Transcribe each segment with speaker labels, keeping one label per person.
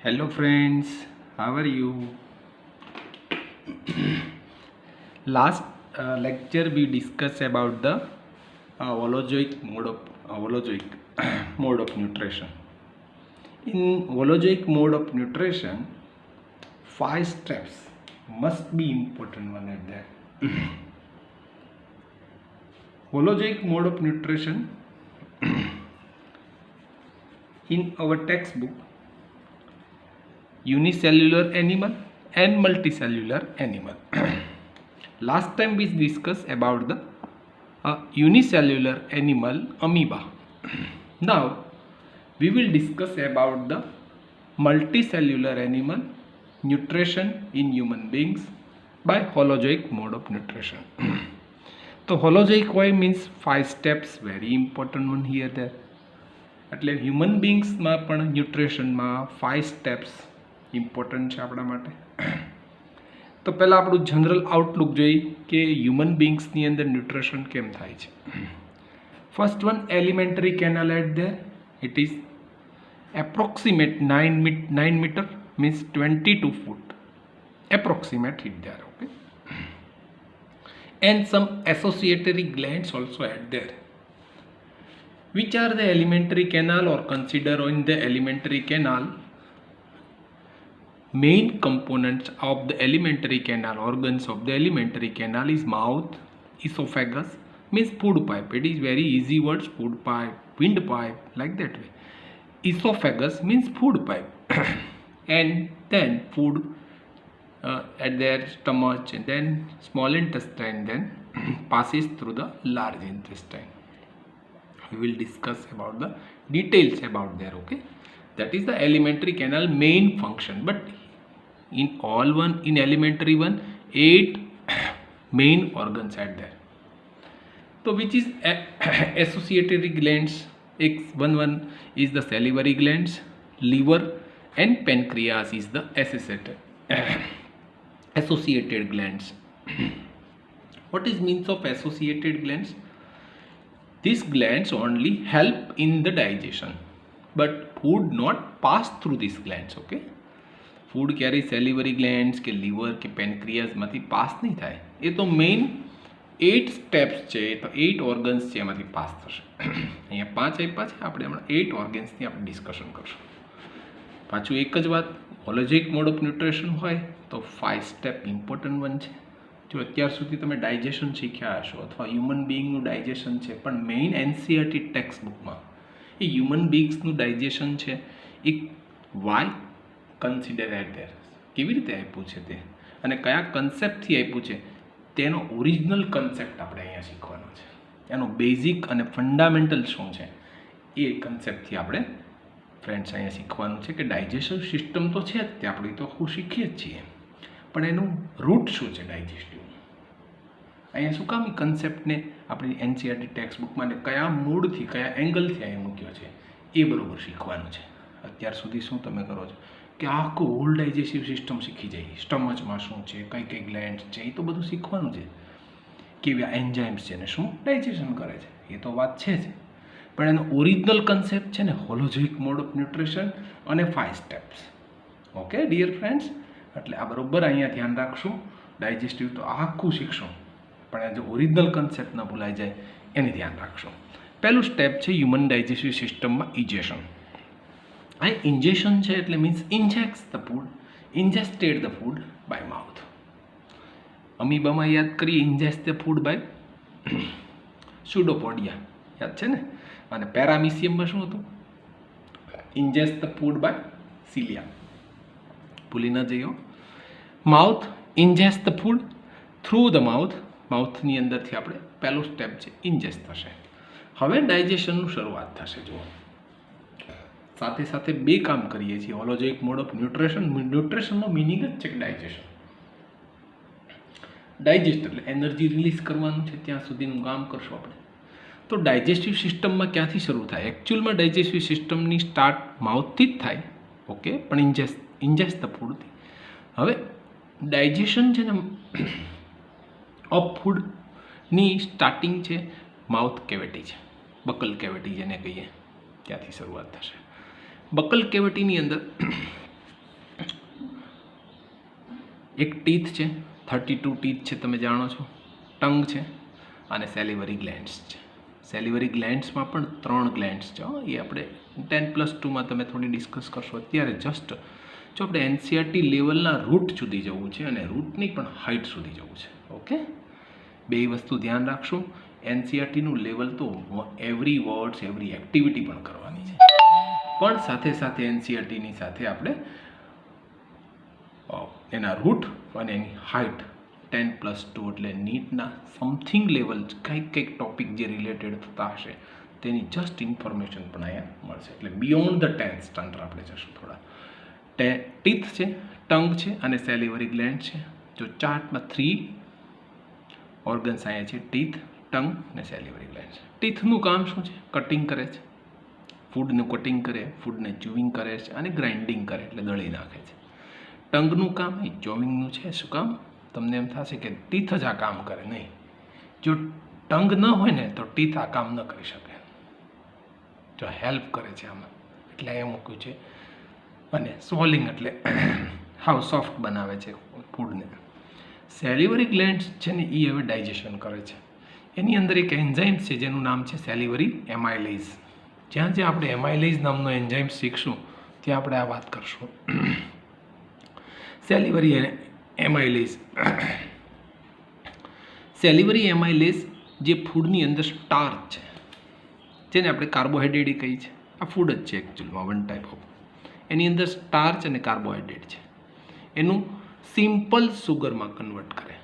Speaker 1: Hello friends, how are you? Last lecture we discussed about the holozoic mode of nutrition. In holozoic mode of nutrition, 5 steps must be important one at that. Holozoic mode of nutrition in our textbook, unicellular animal and multicellular animal. Last time we discussed about the unicellular animal amoeba. Now we will discuss about the multicellular animal nutrition in human beings by holozoic mode of nutrition. So holozoic way means 5 steps, very important one here there. એટલે human બીંગ્સમાં પણ ન્યુટ્રિશનમાં 5 steps important છે આપણા માટે. તો પહેલાં આપણું general Outlook જોઈ કે હ્યુમન બીંગ્સની અંદર ન્યુટ્રિશન કેમ થાય છે. First one, elementary canal at there. It is approximate 9 meter means 22 foot approximate it there, okay, and some associatory glands also at there. Which are the alimentary canal or consider in the alimentary canal? Main components of the alimentary canal, organs of the alimentary canal is mouth, esophagus means food pipe. It is very easy words, food pipe, windpipe, like that way. Esophagus means food pipe and then food at their stomach, and then small intestine, then passes through the large intestine. We will discuss about the details about there, okay. That is the alimentary canal main function. But in all one, in alimentary one, 8 main organs are there. So which is associatory glands? One is the salivary glands, liver and pancreas is the associated glands. What is means of associated glands? These glands only help in the digestion, but food not pass through these glands, okay. Food ક્યારે સેલિવરી glands કે liver કે પેનક્રિયાઝમાંથી pass નહીં થાય. એ તો main 8 steps છે, તો 8 organs છે એમાંથી પાસ થશે. અહીંયા 5 આપ્યા છે, આપણે હમણાં 8 ઓર્ગન્સની આપણે ડિસ્કશન કરશું. પાછું એક જ વાત, હોલોજિક મોડ ઓફ ન્યુટ્રિશન હોય તો 5 સ્ટેપ ઇમ્પોર્ટન્ટ વન છે. જો અત્યાર સુધી તમે ડાયજેશન શીખ્યા હશો અથવા હ્યુમન બીઇંગનું ડાયજેશન છે, પણ મેઇન એનસીઆરટી ટેક્સ્ટ બુકમાં એ હ્યુમન બીઇંગ્સનું ડાયજેશન છે એ વાય કન્સિડર એટ ધેર, કેવી રીતે આપ્યું છે તે અને કયા કન્સેપ્ટથી આપ્યું છે તેનો ઓરિજિનલ કન્સેપ્ટ આપણે અહીંયા શીખવાનો છે. એનો બેઝિક અને ફંડામેન્ટલ શું છે એ કન્સેપ્ટથી આપણે ફ્રેન્ડ્સ અહીંયા શીખવાનું છે કે ડાયજેસ્ટિવ સિસ્ટમ તો છે જ, તે આપણે તો આખું શીખીએ જ છીએ, પણ એનું રૂટ શું છે ડાયજેસ્ટિવ. અહીંયા શું કામ એ કન્સેપ્ટને આપણી એનસીઆરટી ટેક્સ્ટ બુકમાં કયા મૂળથી કયા એંગલથી અહીંયા મૂક્યો છે એ બરાબર શીખવાનું છે. અત્યાર સુધી શું તમે કરો છો કે આખું હોલ ડાયજેસ્ટિવ સિસ્ટમ શીખી જાય, સ્ટમચમાં શું છે, કઈ કઈ ગ્લેન્ડ્સ છે, એ તો બધું શીખવાનું છે, કેવા એન્ઝાઇમ્સ છે ને શું ડાયજેશન કરે છે, એ તો વાત છે જ, પણ એનો ઓરિજિનલ કન્સેપ્ટ છે ને હોલોજિક મોડ ઓફ ન્યુટ્રિશન અને 5 સ્ટેપ્સ, ઓકે ડિયર ફ્રેન્ડ્સ. એટલે આ બરાબર અહીંયા ધ્યાન રાખશું. ડાયજેસ્ટિવ તો આખું શીખશું, પણ આ જો ઓરિજિનલ કન્સેપ્ટ ન ભૂલાઈ જાય એને ધ્યાન રાખશું. પહેલું સ્ટેપ છે હ્યુમન ડાયજેસ્ટિવ સિસ્ટમમાં ઇજેશન. આ ઇન્જેક્શન છે એટલે means injects the food, ingested the food by mouth. અમીબામાં યાદ કરીએ ingest the food by pseudopodia, યાદ છે ને. અને પેરામિસિયમમાં શું હતું? Ingest the food by cilia, ભૂલી ન જઈઓ. Mouth ingest the food through the mouth, માઉથની અંદરથી આપણે પહેલું સ્ટેપ છે ઇન્જેસ્ટ થશે. હવે ડાયજેશનનું શરૂઆત થશે. જુઓ, સાથે સાથે બે કામ કરીએ છીએ હોલોજિક મોડ ઓફ ન્યુટ્રિશન. ન્યુટ્રિશનનો મિનિંગ જ છે કે ડાયજેશન. ડાયજેસ્ટ એટલે એનર્જી રિલીઝ કરવાનું છે, ત્યાં સુધીનું કામ કરશું આપણે. તો ડાયજેસ્ટિવ સિસ્ટમમાં ક્યાંથી શરૂ થાય? એકચ્યુઅલમાં ડાયજેસ્ટિવ સિસ્ટમની સ્ટાર્ટ માઉથથી જ થાય, ઓકે, પણ ઇન્જેસ્ટ ધ ફૂડથી. હવે ડાયજેશન છે ને ઓફ ફૂડની સ્ટાર્ટિંગ છે માઉથ કેવિટી છે, બકલ કેવિટી જેને કહીએ, ત્યાંથી શરૂઆત થશે. બકલ કેવિટીની અંદર એક ટીથ છે, 32 ટીથ છે તમે જાણો છો, ટંગ છે અને સેલિવરી ગ્લેન્ડ્સ છે. સેલિવરી ગ્લેન્ડ્સમાં પણ 3 ગ્લેન્ડ્સ છે. એ આપણે 10+2માં તમે થોડી ડિસ્કસ કરશો. અત્યારે જસ્ટ જો આપણે એનસીઆરટી લેવલના રૂટ સુધી જવું છે અને રૂટની પણ હાઇટ સુધી જવું છે. ઓકે, બે વસ્તુ ધ્યાન રાખશો. એનસીઆરટીનું લેવલ તો એવરી વર્ડ્સ એવરી એક્ટિવિટી પણ કરવાની છે, પણ સાથે સાથે એનસીઆરટીની સાથે આપણે એના રૂટ અને એની હાઇટ 10+2 એટલે નીટના સમથિંગ લેવલ કંઈક ટોપિક જે રિલેટેડ થતા હશે તેની જસ્ટ ઇન્ફોર્મેશન પણ અહીંયા મળશે. એટલે બિયોન્ડ ધ 10th સ્ટાન્ડર્ડ આપણે જશું. થોડા ટીથ છે, ટંગ છે અને સેલિવરી ગ્લેન્ડ છે. જો ચાર્ટમાં 3 ઓર્ગન્સ અહીંયા છે, ટીથ, ટંગ અને સેલિવરી ગ્લેન્ડ છે. ટીથનું કામ શું છે? કટિંગ કરે છે, ફૂડનું કટિંગ કરે, ફૂડને ચ્યુઇંગ કરે છે અને ગ્રાઇન્ડિંગ કરે એટલે દળી નાખે છે. ટંગનું કામ એ ચોવિંગનું છે. શું કામ? તમને એમ થશે કે ટીથ જ આ કામ કરે, નહીં. જો ટંગ ન હોય ને તો ટીથ આ કામ ન કરી શકે, જો હેલ્પ કરે છે આમાં, એટલે એ મૂક્યું છે. અને સ્વોલિંગ એટલે હાવ સોફ્ટ બનાવે છે ફૂડને. સેલિવરી ગ્લેન્ડ્સ છે ને એ હવે ડાયજેશન કરે છે. એની અંદર એક એન્ઝાઇમ છે જેનું નામ છે સેલિવરી એમાઇલેઝ. જ્યાં જ્યાં આપણે એમાઇલેઝ નામનો એન્ઝાઇમ શીખશું ત્યાં આપણે આ વાત કરશું. સેલિવરી એમાઇલેઝ. સેલિવરી એમાઇલેઝ જે ફૂડની અંદર સ્ટાર્ચ છે, જેને આપણે કાર્બોહાઈડ્રેટ કહીએ છીએ, આ ફૂડ જ છે એકચ્યુઅલમાં, વન ટાઈપ ઓફ. એની અંદર સ્ટાર્ચ અને કાર્બોહાઈડ્રેટ છે. એનું સિમ્પલ સુગરમાં કન્વર્ટ કરે.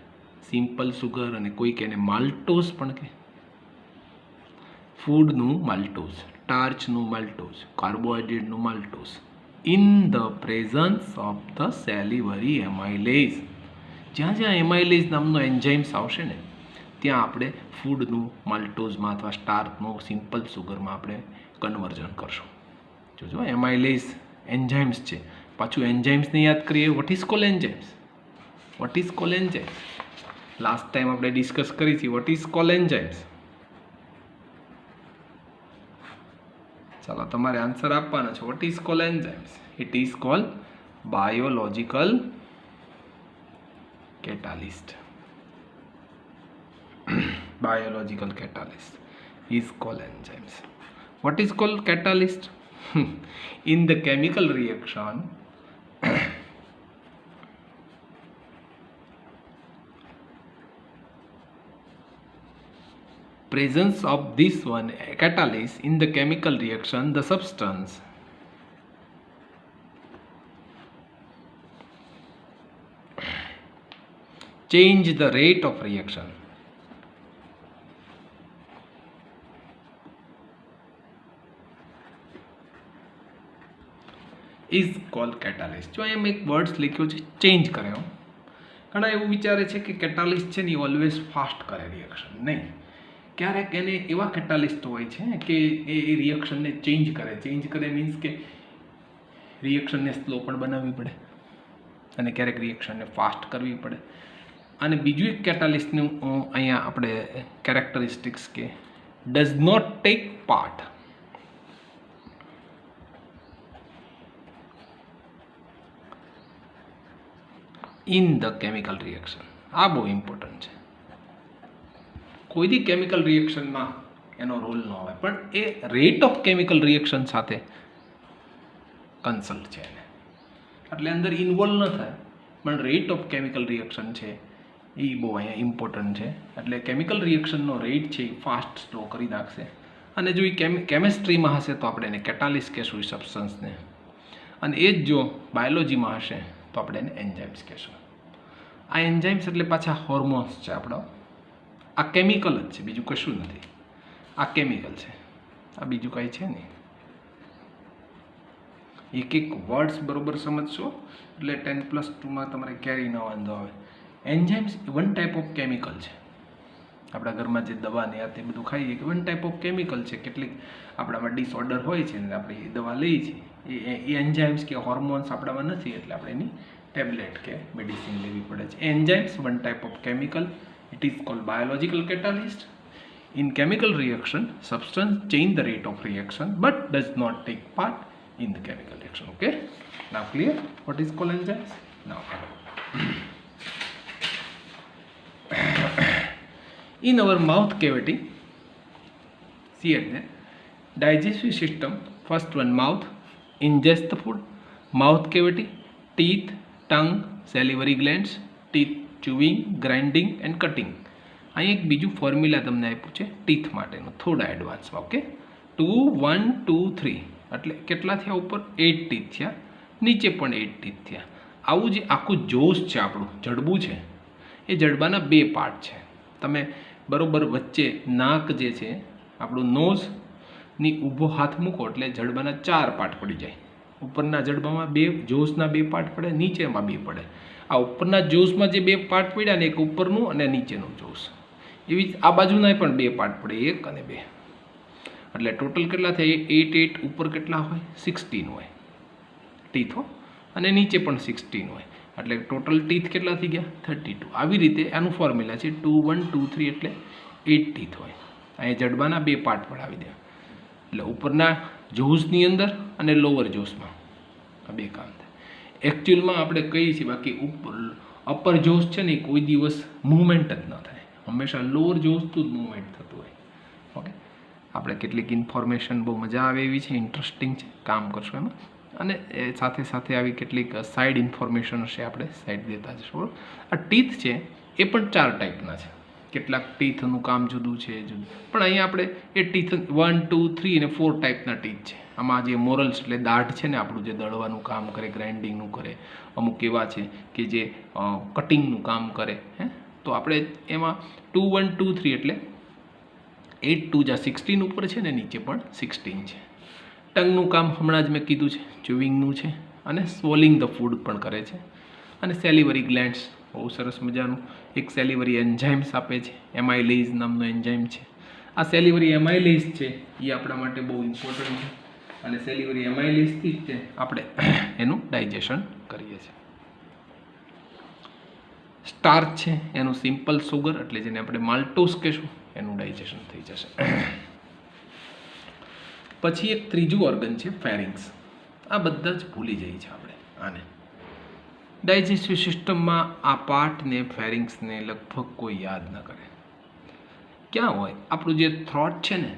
Speaker 1: સિમ્પલ સુગર, અને કોઈક એને માલ્ટોઝ પણ કહે. ફૂડનું માલ્ટોઝ, સ્ટાર્ચનું માલ્ટોઝ, કાર્બોહાઈડ્રેટનું maltose in the presence of the salivary amylase. જ્યાં જ્યાં એમાઇલેઝ નામનો એન્ઝાઇમ્સ આવશે ને ત્યાં આપણે ફૂડનું માલ્ટોઝમાં અથવા સ્ટાર્ચનું સિમ્પલ સુગરમાં આપણે કન્વર્ઝન કરશું. જોજો એમાઇલેઝ એન્ઝાઇમ્સ છે. પાછું એન્ઝાઇમ્સને યાદ કરીએ. What is call enzymes? What is call enzymes? Last time આપણે ડિસ્કસ કરી હતી. What is call enzymes? ચાલો તમારે આન્સર આપવાનો છે. What is call enzymes? It is call biological catalyst. Biological catalyst is called enzymes. What is called catalyst? In the chemical reaction, presence of this one catalyst in the chemical reaction, the substance change the rate of reaction. Is called catalyst. જો એમ એક words લખ્યો છે, change કરે. ઘણા એવું વિચારે છે કે કેટાલિસ્ટ છે ને એ ઓલવેઝ ફાસ્ટ કરે રિએક્શન. નહીં, ક્યારેક એને એવા કેટાલિસ્ટ હોય છે કે એ રિએક્શનને ચેન્જ કરે. ચેન્જ કરે મીન્સ કે રિએક્શનને સ્લો પણ બનાવવી પડે અને ક્યારેક રિએક્શનને ફાસ્ટ કરવી પડે. અને બીજું એક કેટાલિસ્ટનું અહીંયા આપણે કેરેક્ટરિસ્ટિક્સ કે does not take part in the chemical reaction. આ બહુ ઇમ્પોર્ટન્ટ છે. કોઈ દી કેમિકલ રિએક્શનમાં એનો રોલ ન હોય, પણ એ રેટ ઓફ કેમિકલ રિએક્શન સાથે કન્સલ્ટ છે એને, એટલે અંદર ઇન્વોલ્વ ન થાય, પણ રેટ ઓફ કેમિકલ રિએક્શન છે એ બહુ અહીંયા ઇમ્પોર્ટન્ટ છે. એટલે કેમિકલ રિએક્શનનો રેટ છે એ ફાસ્ટ સ્લો કરી નાખશે. અને જો એ કેમિસ્ટ્રીમાં હશે તો આપણે એને કેટાલિસ્ટ કહેશું એ સબસ્ટન્સને, અને એ જ જો બાયોલોજીમાં હશે તો આપણે એને એન્ઝાઇમ્સ કહેશું. આ એન્ઝાઇમ્સ એટલે પાછા હોર્મોન્સ છે આપણો. આ કેમિકલ જ છે, બીજું કશું નથી. આ કેમિકલ છે, આ બીજું કાંઈ છે નહીં. એક એક વર્ડ્સ બરોબર સમજશો એટલે 10+2માં તમારે ક્યારેય ન વાંધો આવે. Enzymes one type of chemical છે. આપણા ઘરમાં જે દવા ને આ તે બધું ખાઈએ કે વન ટાઈપ ઓફ કેમિકલ છે. કેટલીક આપણામાં ડિસઓર્ડર હોય છે ને આપણે એ દવા લઈએ છીએ, એ એન્ઝાઇમ્સ કે હોર્મોન્સ આપણામાં નથી એટલે આપણે એની ટેબ્લેટ કે મેડિસિન લેવી પડે છે. Enzymes one type of chemical. It is called biological catalyst. In chemical reaction, substance change the rate of reaction but does not take part in the chemical reaction. Okay, now clear what is called enzymes? Now in our mouth cavity, see at there, digestive system, first one mouth, ingest the food, mouth cavity, teeth, tongue, salivary glands, teeth chewing, grinding and cutting. અહીં એક બીજું formula તમને આપ્યું છે teeth માટેનું, થોડા એડવાન્સમાં. Okay, 2 1 2 3 એટલે કેટલા થયા? ઉપર 8 ટીથ થયા, નીચે પણ 8 ટીથ થયા. આવું જે આખું જોશ છે, આપણું જડબું છે, એ જડબાના બે પાર્ટ છે. તમે બરોબર વચ્ચે નાક જે છે આપણું નોઝની ઊભો હાથ મૂકો એટલે જડબાના 4 પાર્ટ પડી જાય. ઉપરના જડબામાં બે જોશના 2 પાર્ટ પડે, નીચેમાં 2 પડે. આ ઉપરના જોશમાં જે 2 પાર્ટ પડ્યા ને, એક ઉપરનું અને નીચેનું જોશ, એવી જ આ બાજુના પણ 2 પાર્ટ પડે, 1 અને 2. એટલે ટોટલ કેટલા થાય? 8 8 ઉપર કેટલા હોય? 16 હોય ટીથ હો, અને નીચે પણ 16 હોય. એટલે ટોટલ ટીથ કેટલા થઈ ગયા? 32. આવી રીતે આનું ફોર્મ્યુલા છે 2 1 2 3 એટલે 8 ટીથ હોય. અહીંયા જડબાના 2 પાર્ટ પડાવી દે એટલે ઉપરના જોસની અંદર અને લોઅર જોસમાં આ 2 કામ થાય. એકચ્યુઅલમાં આપણે કહીએ છીએ, બાકી અપર જોસ છે ને કોઈ દિવસ મૂવમેન્ટ જ ન થાય, હંમેશા લોઅર જોસતું જ મૂવમેન્ટ થતું હોય. ઓકે, આપણે કેટલીક ઇન્ફોર્મેશન બહુ મજા આવે એવી છે, ઇન્ટરેસ્ટિંગ છે, કામ કરશું એમાં. અને સાથે સાથે આવી કેટલીક સાઈડ ઇન્ફોર્મેશન હશે, આપણે સાઈડ દેતા જશું. બરાબર. આ ટીથ છે એ પણ 4 ટાઈપના છે. કેટલાક ટીથનું કામ જુદું છે, જુદું. પણ અહીંયા આપણે એ ટીથ 1 2 3 અને 4 ટાઈપના ટીથ છે. આમાં જે મોરલ્સ એટલે દાઢ છે ને, આપણું જે દળવાનું કામ કરે, ગ્રાઇન્ડિંગનું કરે, અમુક એવા છે કે જે કટિંગનું કામ કરે. તો આપણે એમાં 2 1 2 3 એટલે 8 2 જા 16 ઉપર છે ને, નીચે પણ 16 છે. ટંગનું કામ હમણાં જ મેં કીધું છે, ચ્યુઇંગનું છે, અને સ્વોલિંગ ધ ફૂડ પણ કરે છે. અને સેલિવરી ગ્લેન્ડ્સ, બહુ સરસ મજાનું એક સેલિવરી એન્ઝાઇમ્સ આપે છે, એમાઇલેઝ નામનો એન્ઝાઇમ છે. આ સેલિવરી એમાઇલેઝ છે એ આપણા માટે બહુ ઇમ્પોર્ટન્ટ છે, અને સેલિવરી એમાઇલેઝથી જ તે આપણે એનું ડાયજેશન કરીએ છીએ. સ્ટાર્ચ છે એનું સિમ્પલ સુગર, એટલે જેને આપણે માલ્ટોસ કહેશું, એનું ડાયજેશન થઈ જશે. પછી એક ત્રીજું ઓર્ગન છે ફેરિંગ્સ. આ બધા જ ભૂલી જઈએ છીએ આપણે આને. ડાયજેસ્ટિવ સિસ્ટમમાં આ પાર્ટને, ફેરિંગ્સને લગભગ કોઈ યાદ ન કરે. ક્યાં હોય? આપણું જે થ્રોટ છે ને,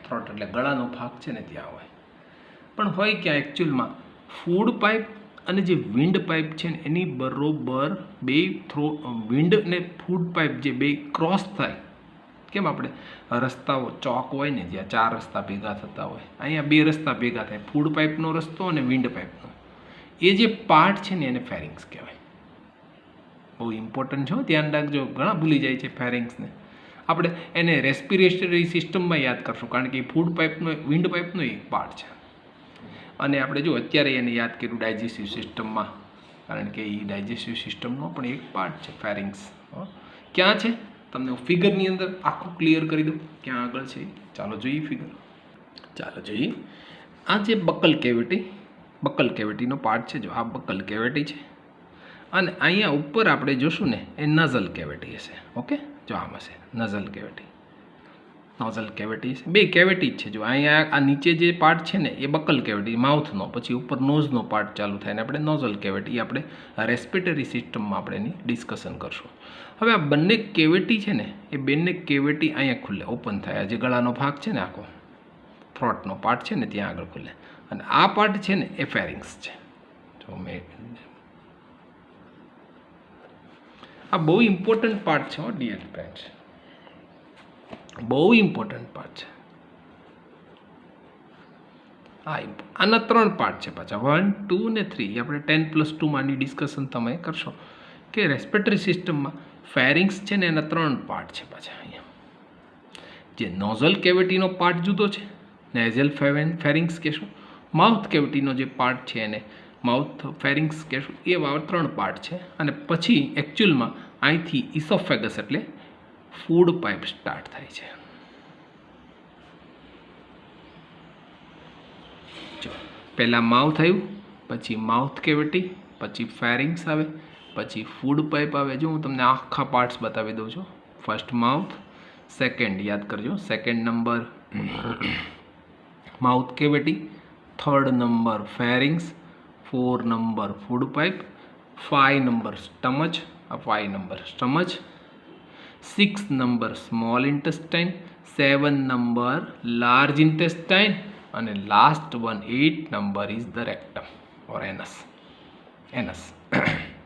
Speaker 1: થ્રોટ એટલે ગળાનો ભાગ છે ને, ત્યાં હોય. પણ હોય ક્યાં? એકચ્યુઅલમાં ફૂડ પાઇપ અને જે વિન્ડ પાઇપ છે ને, એની બરોબર બે વિન્ડ અને ફૂડ પાઇપ જે બે ક્રોસ થાય. કેમ આપણે રસ્તાઓ ચોક હોય ને, જ્યાં 4 રસ્તા ભેગા થતા હોય, અહીંયા 2 રસ્તા ભેગા થાય, ફૂડ પાઇપનો રસ્તો અને વિન્ડ પાઇપનો. એ જે પાર્ટ છે ને, એને ફેરિંગ્સ કહેવાય. બહુ ઇમ્પોર્ટન્ટ છે, ધ્યાન રાખજો. ઘણા ભૂલી જાય છે ફેરિંગ્સને. આપણે એને રેસ્પિરેટરી સિસ્ટમમાં યાદ કરશું, કારણ કે એ ફૂડ પાઇપનો, વિન્ડ પાઇપનો એક પાર્ટ છે. અને આપણે જો અત્યારે એને યાદ કર્યું ડાયજેસ્ટિવ સિસ્ટમમાં, કારણ કે એ ડાયજેસ્ટિવ સિસ્ટમનો પણ એક પાર્ટ છે ફેરિંગ્સ. ક્યાં છે? તમને ફિગરની અંદર આખું ક્લિયર કરી દઉં ક્યાં આગળ છે. ચાલો જોઈએ ફિગર. ચાલો જોઈએ. આ જે બકલ કેવિટીનો પાર્ટ છે, જો આ બકલ કેવિટી છે, અને અહીંયા ઉપર આપણે જોશું ને, એ નઝલ કેવિટી હશે. ઓકે, જો આમ હશે નોઝલ કેવિટી છે. 2 કેવિટી જ છે. જો અહીંયા આ નીચે જે પાર્ટ છે ને, એ બકલ કેવિટી માઉથનો, પછી ઉપર નોઝનો પાર્ટ ચાલુ થાય ને આપણે નોઝલ કેવિટી, આપણે રેસ્પિરેટરી સિસ્ટમમાં આપણે એની ડિસ્કશન કરશું. હવે આ બંને કેવિટી છે ને, એ બંને કેવિટી અહીંયા ખુલે, ઓપન થાય. જે ગળાનો ભાગ છે ને, આખો થ્રોટનો પાર્ટ છે ને, ત્યાં આગળ ખુલે. અને આ પાર્ટ છે ને, એ ફેરિંગ્સ છે. જો આ બહુ ઇમ્પોર્ટન્ટ પાર્ટ છે ડિયર ફ્રેન્ડ્સ, બહુ ઇમ્પોર્ટન્ટ પાર્ટ છે. આના 3 પાર્ટ છે પાછા, 1 2 ને 3. આપણે 10+2 માની ડિસ્કશન તમે કરશો કે રેસ્પિરેટરી સિસ્ટમમાં ફેરિંગ્સ છે ને, એના 3 પાર્ટ છે પાછા. અહીંયા જે નોઝલ કેવિટીનો પાર્ટ જુદો છે, નેઝલ ફેરિંગ્સ કહેશું. માઉથ કેવિટીનો જે પાર્ટ છે એને માઉથ ફેરિંગ્સ કહેશું. એવા 3 પાર્ટ છે. અને પછી એકચ્યુઅલમાં અહીંથી ઇસોફેગસ એટલે ફૂડ પાઇપ સ્ટાર્ટ થાય છે. જો પહેલાં માઉથ આવ્યું, પછી માઉથ કેવિટી, પછી ફેરિંગ્સ આવે, પછી ફૂડ પાઇપ આવે. જો હું તમને આખા પાર્ટ્સ બતાવી દઉં છું. ફર્સ્ટ માઉથ, સેકન્ડ યાદ કરજો, second number mouth cavity, third number pharynx, 4 number food pipe, 5 number stomach, 5 number stomach, 6 number small intestine, 7 number large intestine અને last one 8 number is the rectum or anus.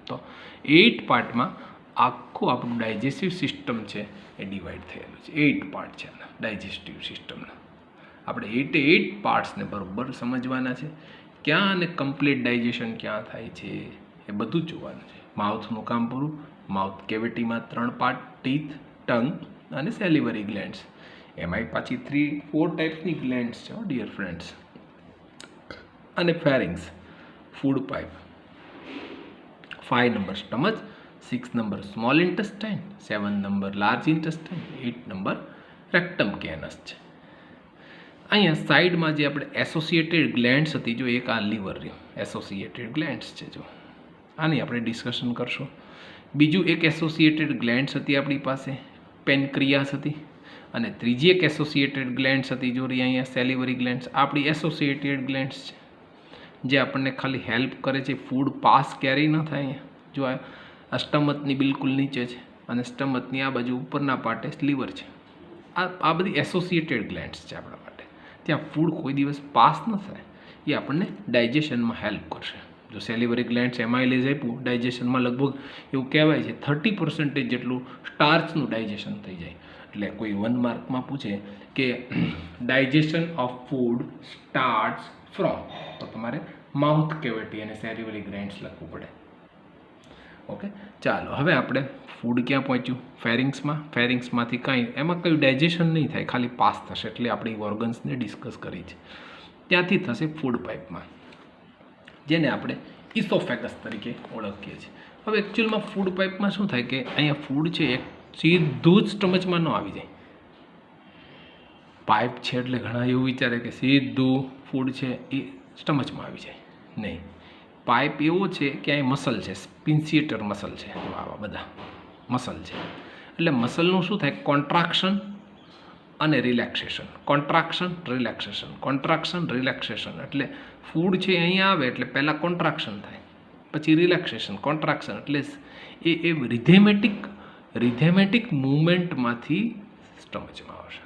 Speaker 1: તો 8 પાર્ટમાં આખું આપણું digestive system છે એ divide થયેલું છે. 8 part છે આના digestive સિસ્ટમના. આપણે 8 પાર્ટ્સને બરાબર સમજવાના છે. ક્યાં અને કમ્પ્લીટ ડાયજેશન ક્યાં થાય છે એ બધું જ જોવાનું છે. માઉથનું કામ પૂરું. માઉથ કેવિટીમાં 3 પાર્ટ, ટીથ, ટંગ અને સેલિવરી ગ્લેન્ડ્સ. એમાંય પાછી 3-4 ટાઈપ્સની ગ્લેન્ડ્સ છે ડિયર ફ્રેન્ડ્સ. અને pharynx, food pipe, 5 number stomach, 6 number small intestine, 7 number large intestine, 8 number rectum કે એનસ છે. અહીંયા સાઈડમાં જે આપણે એસોસિએટેડ ગ્લેન્ડ્સ હતી, જો એક આ લીવર રહ્યું, એસોસિએટેડ ગ્લેન્ડ્સ છે. જો આની આપણે ડિસ્કશન કરશું. બીજું એક એસોસિએટેડ ગ્લેન્ડ્સ હતી આપણી પાસે, પેનક્રિયાસ હતી. અને ત્રીજી એક એસોસિએટેડ ગ્લેન્ડ્સ હતી, જો અહીંયા સેલિવરી ગ્લેન્ડ્સ. આપણી એસોસિએટેડ ગ્લેન્ડ્સ છે જે આપણને ખાલી હેલ્પ કરે છે, ફૂડ પાસ ક્યારેય ન થાય. અહીંયા જો આ સ્ટમચની બિલકુલ નીચે છે અને સ્ટમચની આ બાજુ ઉપરના પાર્ટે લીવર છે. આ બધી એસોસિએટેડ ગ્લેન્ડ્સ છે આપણા માટે. ત્યાં ફૂડ કોઈ દિવસ પાસ ન થાય, એ આપણને ડાયજેશનમાં હેલ્પ કરશે. જો સેલિવરી ગ્લેન્ડ્સ એમાઇલેઝ આપ્યું ડાયજેશનમાં, લગભગ એવું કહેવાય છે 30% જેટલું સ્ટાર્ચનું ડાયજેશન થઈ જાય. એટલે કોઈ 1 માર્કમાં પૂછે કે digestion of food starts from, તો તમારે માઉથ કેવિટી અને સેલિવરી ગ્લેન્ડ્સ લખવું પડે. ઓકે, ચાલો હવે આપણે ફૂડ ક્યાં પહોંચ્યું? ફેરિંગ્સમાં. ફેરિંગ્સમાંથી કાંઈ એમાં કંઈ ડાયજેશન નહીં થાય, ખાલી પાસ થશે. એટલે આપણી ઓર્ગન્સને ડિસ્કસ કરી છે. ત્યાંથી થશે ફૂડ પાઇપમાં, જેને આપણે ઇસોફેગસ તરીકે ઓળખીએ છીએ. હવે એકચ્યુઅલમાં ફૂડ પાઇપમાં શું થાય કે અહીંયા ફૂડ છે એક સીધું જ સ્ટમચમાં ન આવી જાય. પાઇપ છે એટલે ઘણા એવું વિચારે કે સીધું ફૂડ છે એ સ્ટમચમાં આવી જાય. નહીં, પાઇપ એવો છે કે અહીં મસલ છે, સ્પિન્સિએટર મસલ છે, આવા બધા મસલ છે. એટલે મસલનું શું થાય? કોન્ટ્રાક્શન અને relaxation, contraction relaxation, contraction relaxation. એટલે ફૂડ છે અહીંયા આવે એટલે પહેલાં કોન્ટ્રાક્શન થાય, પછી રિલેક્સેશન, કોન્ટ્રાક્શન. એટલે એ રિધેમેટિક મૂવમેન્ટમાંથી સ્ટમચમાં આવશે.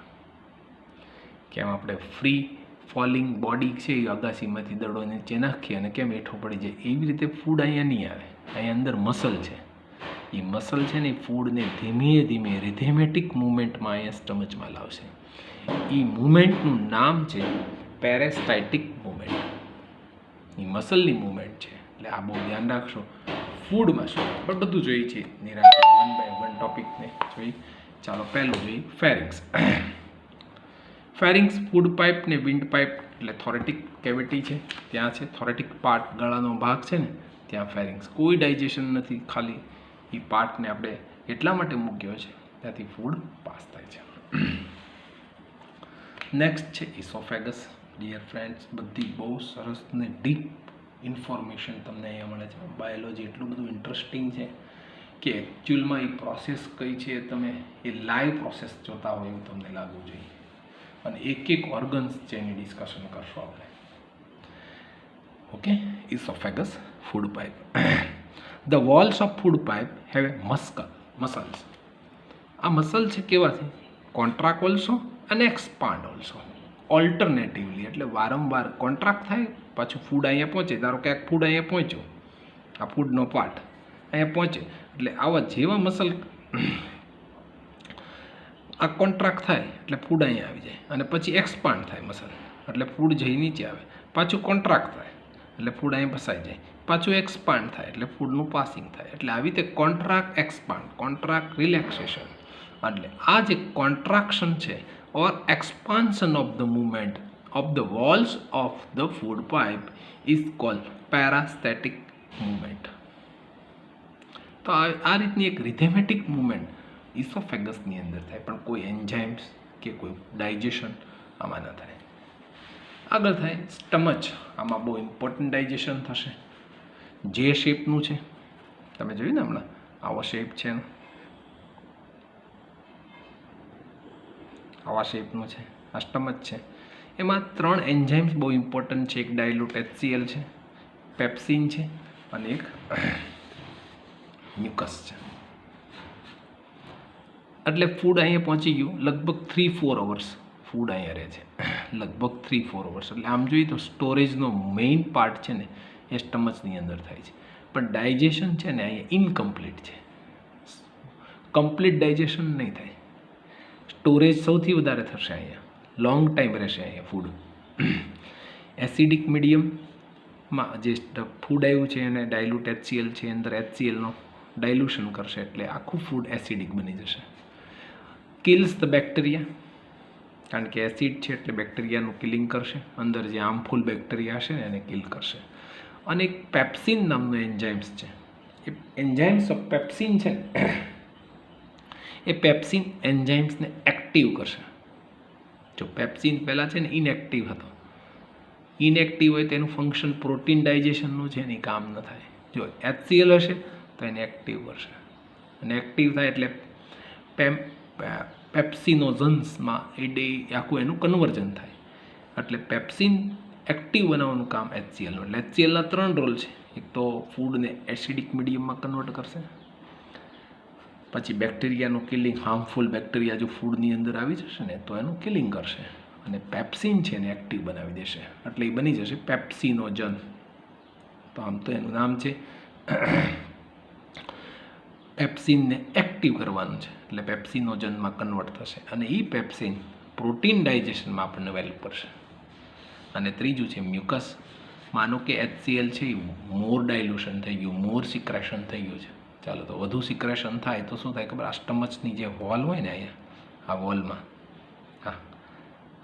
Speaker 1: કેમ આપણે ફ્રી ફોલિંગ બોડી છે એ અગાસીમાંથી દડો નીચે નાખીએ અને કેમ હેઠો પડી જાય, એવી રીતે ફૂડ અહીંયા નહીં આવે. અહીંયા અંદર મસલ છે, એ મસલ છે ને એ ફૂડને ધીમે ધીમે રિધેમેટિક મૂવમેન્ટમાં અહીંયા સ્ટમચમાં લાવશે. એ મૂવમેન્ટનું નામ છે પેરેસ્ટાઇટિક મૂવમેન્ટ. એ મસલની મૂવમેન્ટ છે. એટલે આ બહુ ધ્યાન રાખશો. ફૂડમાં શું પણ બધું જોઈએ છે નિરાંતે, 1 by 1 ટોપિકને જોઈ. ચાલો પહેલું જોઈએ ફેરિંગ્સ. ફેરિંગ્સ ફૂડ પાઇપ ને વિન્ડ પાઇપ એટલે થોરેટિક કેવિટી છે, ત્યાં છે થોરેટિક પાર્ટ, ગળાનો ભાગ છે ને ત્યાં ફેરિંગ્સ. કોઈ ડાયજેશન નથી, ખાલી એ પાર્ટને આપણે એટલા માટે મૂક્યો છે ત્યાંથી ફૂડ પાસ થાય છે. નેક્સ્ટ છે ઇસોફેગસ. ડિયર ફ્રેન્ડ્સ, બધી બહુ સરસ ને ડીપ ઇન્ફોર્મેશન તમને અહીંયા મળે છે. બાયોલોજી એટલું બધું ઇન્ટરેસ્ટિંગ છે કે એકચ્યુઅલમાં એ પ્રોસેસ કઈ છે તમે એ લાઈવ પ્રોસેસ જોતા હોય એવું તમને લાગવું જોઈએ. અને એક ઓર્ગન્સ છે એની ડિસ્કશન કરશું આપણે. Okay, oesophagus food pipe. The walls of food pipe have a muscles. આ મસલ છે કેવા છે? કોન્ટ્રાક્ટ ઓલ્સો અને એક્સપાન્ડ ઓલ્સો, ઓલ્ટરનેટિવલી. એટલે વારંવાર કોન્ટ્રાક્ટ થાય, પાછું ફૂડ અહીંયા પહોંચે. ધારો કે એક ફૂડ અહીંયા પહોંચ્યો, આ ફૂડનો પાર્ટ અહીંયા પહોંચે, એટલે આવા જેવા મસલ આ કોન્ટ્રાક્ટ થાય એટલે ફૂડ અહીંયા આવી જાય, અને પછી એક્સપાન્ડ થાય મસલ એટલે ફૂડ જઈ નીચે આવે, પાછું કોન્ટ્રાક્ટ થાય એટલે ફૂડ અહીંયા ફસાઈ જાય, પાછું એક્સપાન્ડ થાય એટલે ફૂડનું પાસિંગ થાય. એટલે આવી રીતે કોન્ટ્રાક્ટ એક્સપાન્ડ, કોન્ટ્રાક્ટ રિલેક્સેશન. એટલે આ જે કોન્ટ્રાક્શન છે or expansion of the movement of the walls of the food pipe is called peristaltic movement. તો આ રીતની એક રિધેમેટિક મૂવમેન્ટ ઇસોફેગસની અંદર થાય, પણ કોઈ એન્ઝાઇમ્સ કે કોઈ ડાયજેશન આમાં ન થાય. આગળ થાય સ્ટમચ. આમાં બહુ ઇમ્પોર્ટન્ટ ડાયજેશન થશે. જે શેપનું છે તમે જોયું ને હમણાં, આવો શેપ છે, આવા શેપનું છે, આ સ્ટમચ છે. એમાં 3 એન્ઝાઇમ્સ બહુ ઇમ્પોર્ટન્ટ છે. એક ડાયલ્યુટ HCl છે, પેપ્સિન છે અને એક મ્યુકસ છે. એટલે ફૂડ અહીંયા પહોંચી ગયું લગભગ 3-4 અવર્સ ફૂડ અહીંયા રહે છે, લગભગ 3-4 અવર્સ. એટલે આમ જોઈએ તો સ્ટોરેજનો મેઇન પાર્ટ છે ને એ સ્ટમચની અંદર થાય છે, પણ ડાયજેશન છે ને અહીંયા ઇનકમ્પ્લીટ છે, કમ્પ્લીટ ડાયજેશન નહીં થાય. સ્ટોરેજ સૌથી વધારે થશે અહીંયા, લોંગ ટાઈમ રહેશે અહીંયા ફૂડ. એસિડિક મીડિયમમાં જે ફૂડ આવ્યું છે એને ડાયલ્યુટ HCl છે, અંદર HClનો ડાયલ્યુશન કરશે એટલે આખું ફૂડ એસિડિક બની જશે. કિલ્સ ધ બેક્ટેરિયા, કારણ કે એસિડ છે એટલે બેક્ટેરિયાનું કિલિંગ કરશે, અંદર જે હાર્મફુલ બેક્ટેરિયા હશે ને એને કિલ કરશે. અને એક પેપ્સિન નામનું એન્ઝાઇમ્સ છે, એ એન્ઝાઇમ્સ ઓફ પેપ્સિન છે એ પેપ્સિન એન્ઝાઇમ્સને એક્ટિવ કરશે. જો પેપ્સિન પહેલાં છે ને ઇનએક્ટિવ હતો, ઇનએક્ટિવ હોય તેનું ફંક્શન પ્રોટીન ડાયજેશનનું છે એની કામ ન થાય. જો HCl હશે તો એને એક્ટિવ કરશે, અને એક્ટિવ થાય એટલે પેપ્સિનોઝન્સમાં આખું એનું કન્વર્જન થાય, એટલે પેપ્સિન એક્ટિવ બનાવવાનું કામ HClનું. એટલે HClના 3 રોલ છે. એક તો ફૂડને એસિડિક મીડિયમમાં કન્વર્ટ કરશે, પછી બેક્ટેરિયાનું કિલિંગ, હાર્મફુલ બેક્ટેરિયા જો ફૂડની અંદર આવી જશે ને તો એનું કિલિંગ કરશે, અને પેપ્સિન છે એને એક્ટિવ બનાવી દેશે, એટલે એ બની જશે પેપ્સિનોજન. તો આમ તો એનું નામ છે પેપ્સિનને એક્ટિવ કરવાનું છે, એટલે પેપ્સિનોજનમાં કન્વર્ટ થશે, અને એ પેપ્સિન પ્રોટીન ડાયજેશનમાં આપણને હેલ્પ કરશે. અને ત્રીજું છે મ્યુકસ. માનો કે HCl છે એ મોર ડાયલ્યુશન થઈ ગયું, મોર સિક્રેશન થઈ ગયું છે. ચાલો તો વધુ સિક્રેશન થાય તો શું થાય ખબર? આ સ્ટમચની જે વોલ હોય ને અહીંયા આ વોલમાં, હા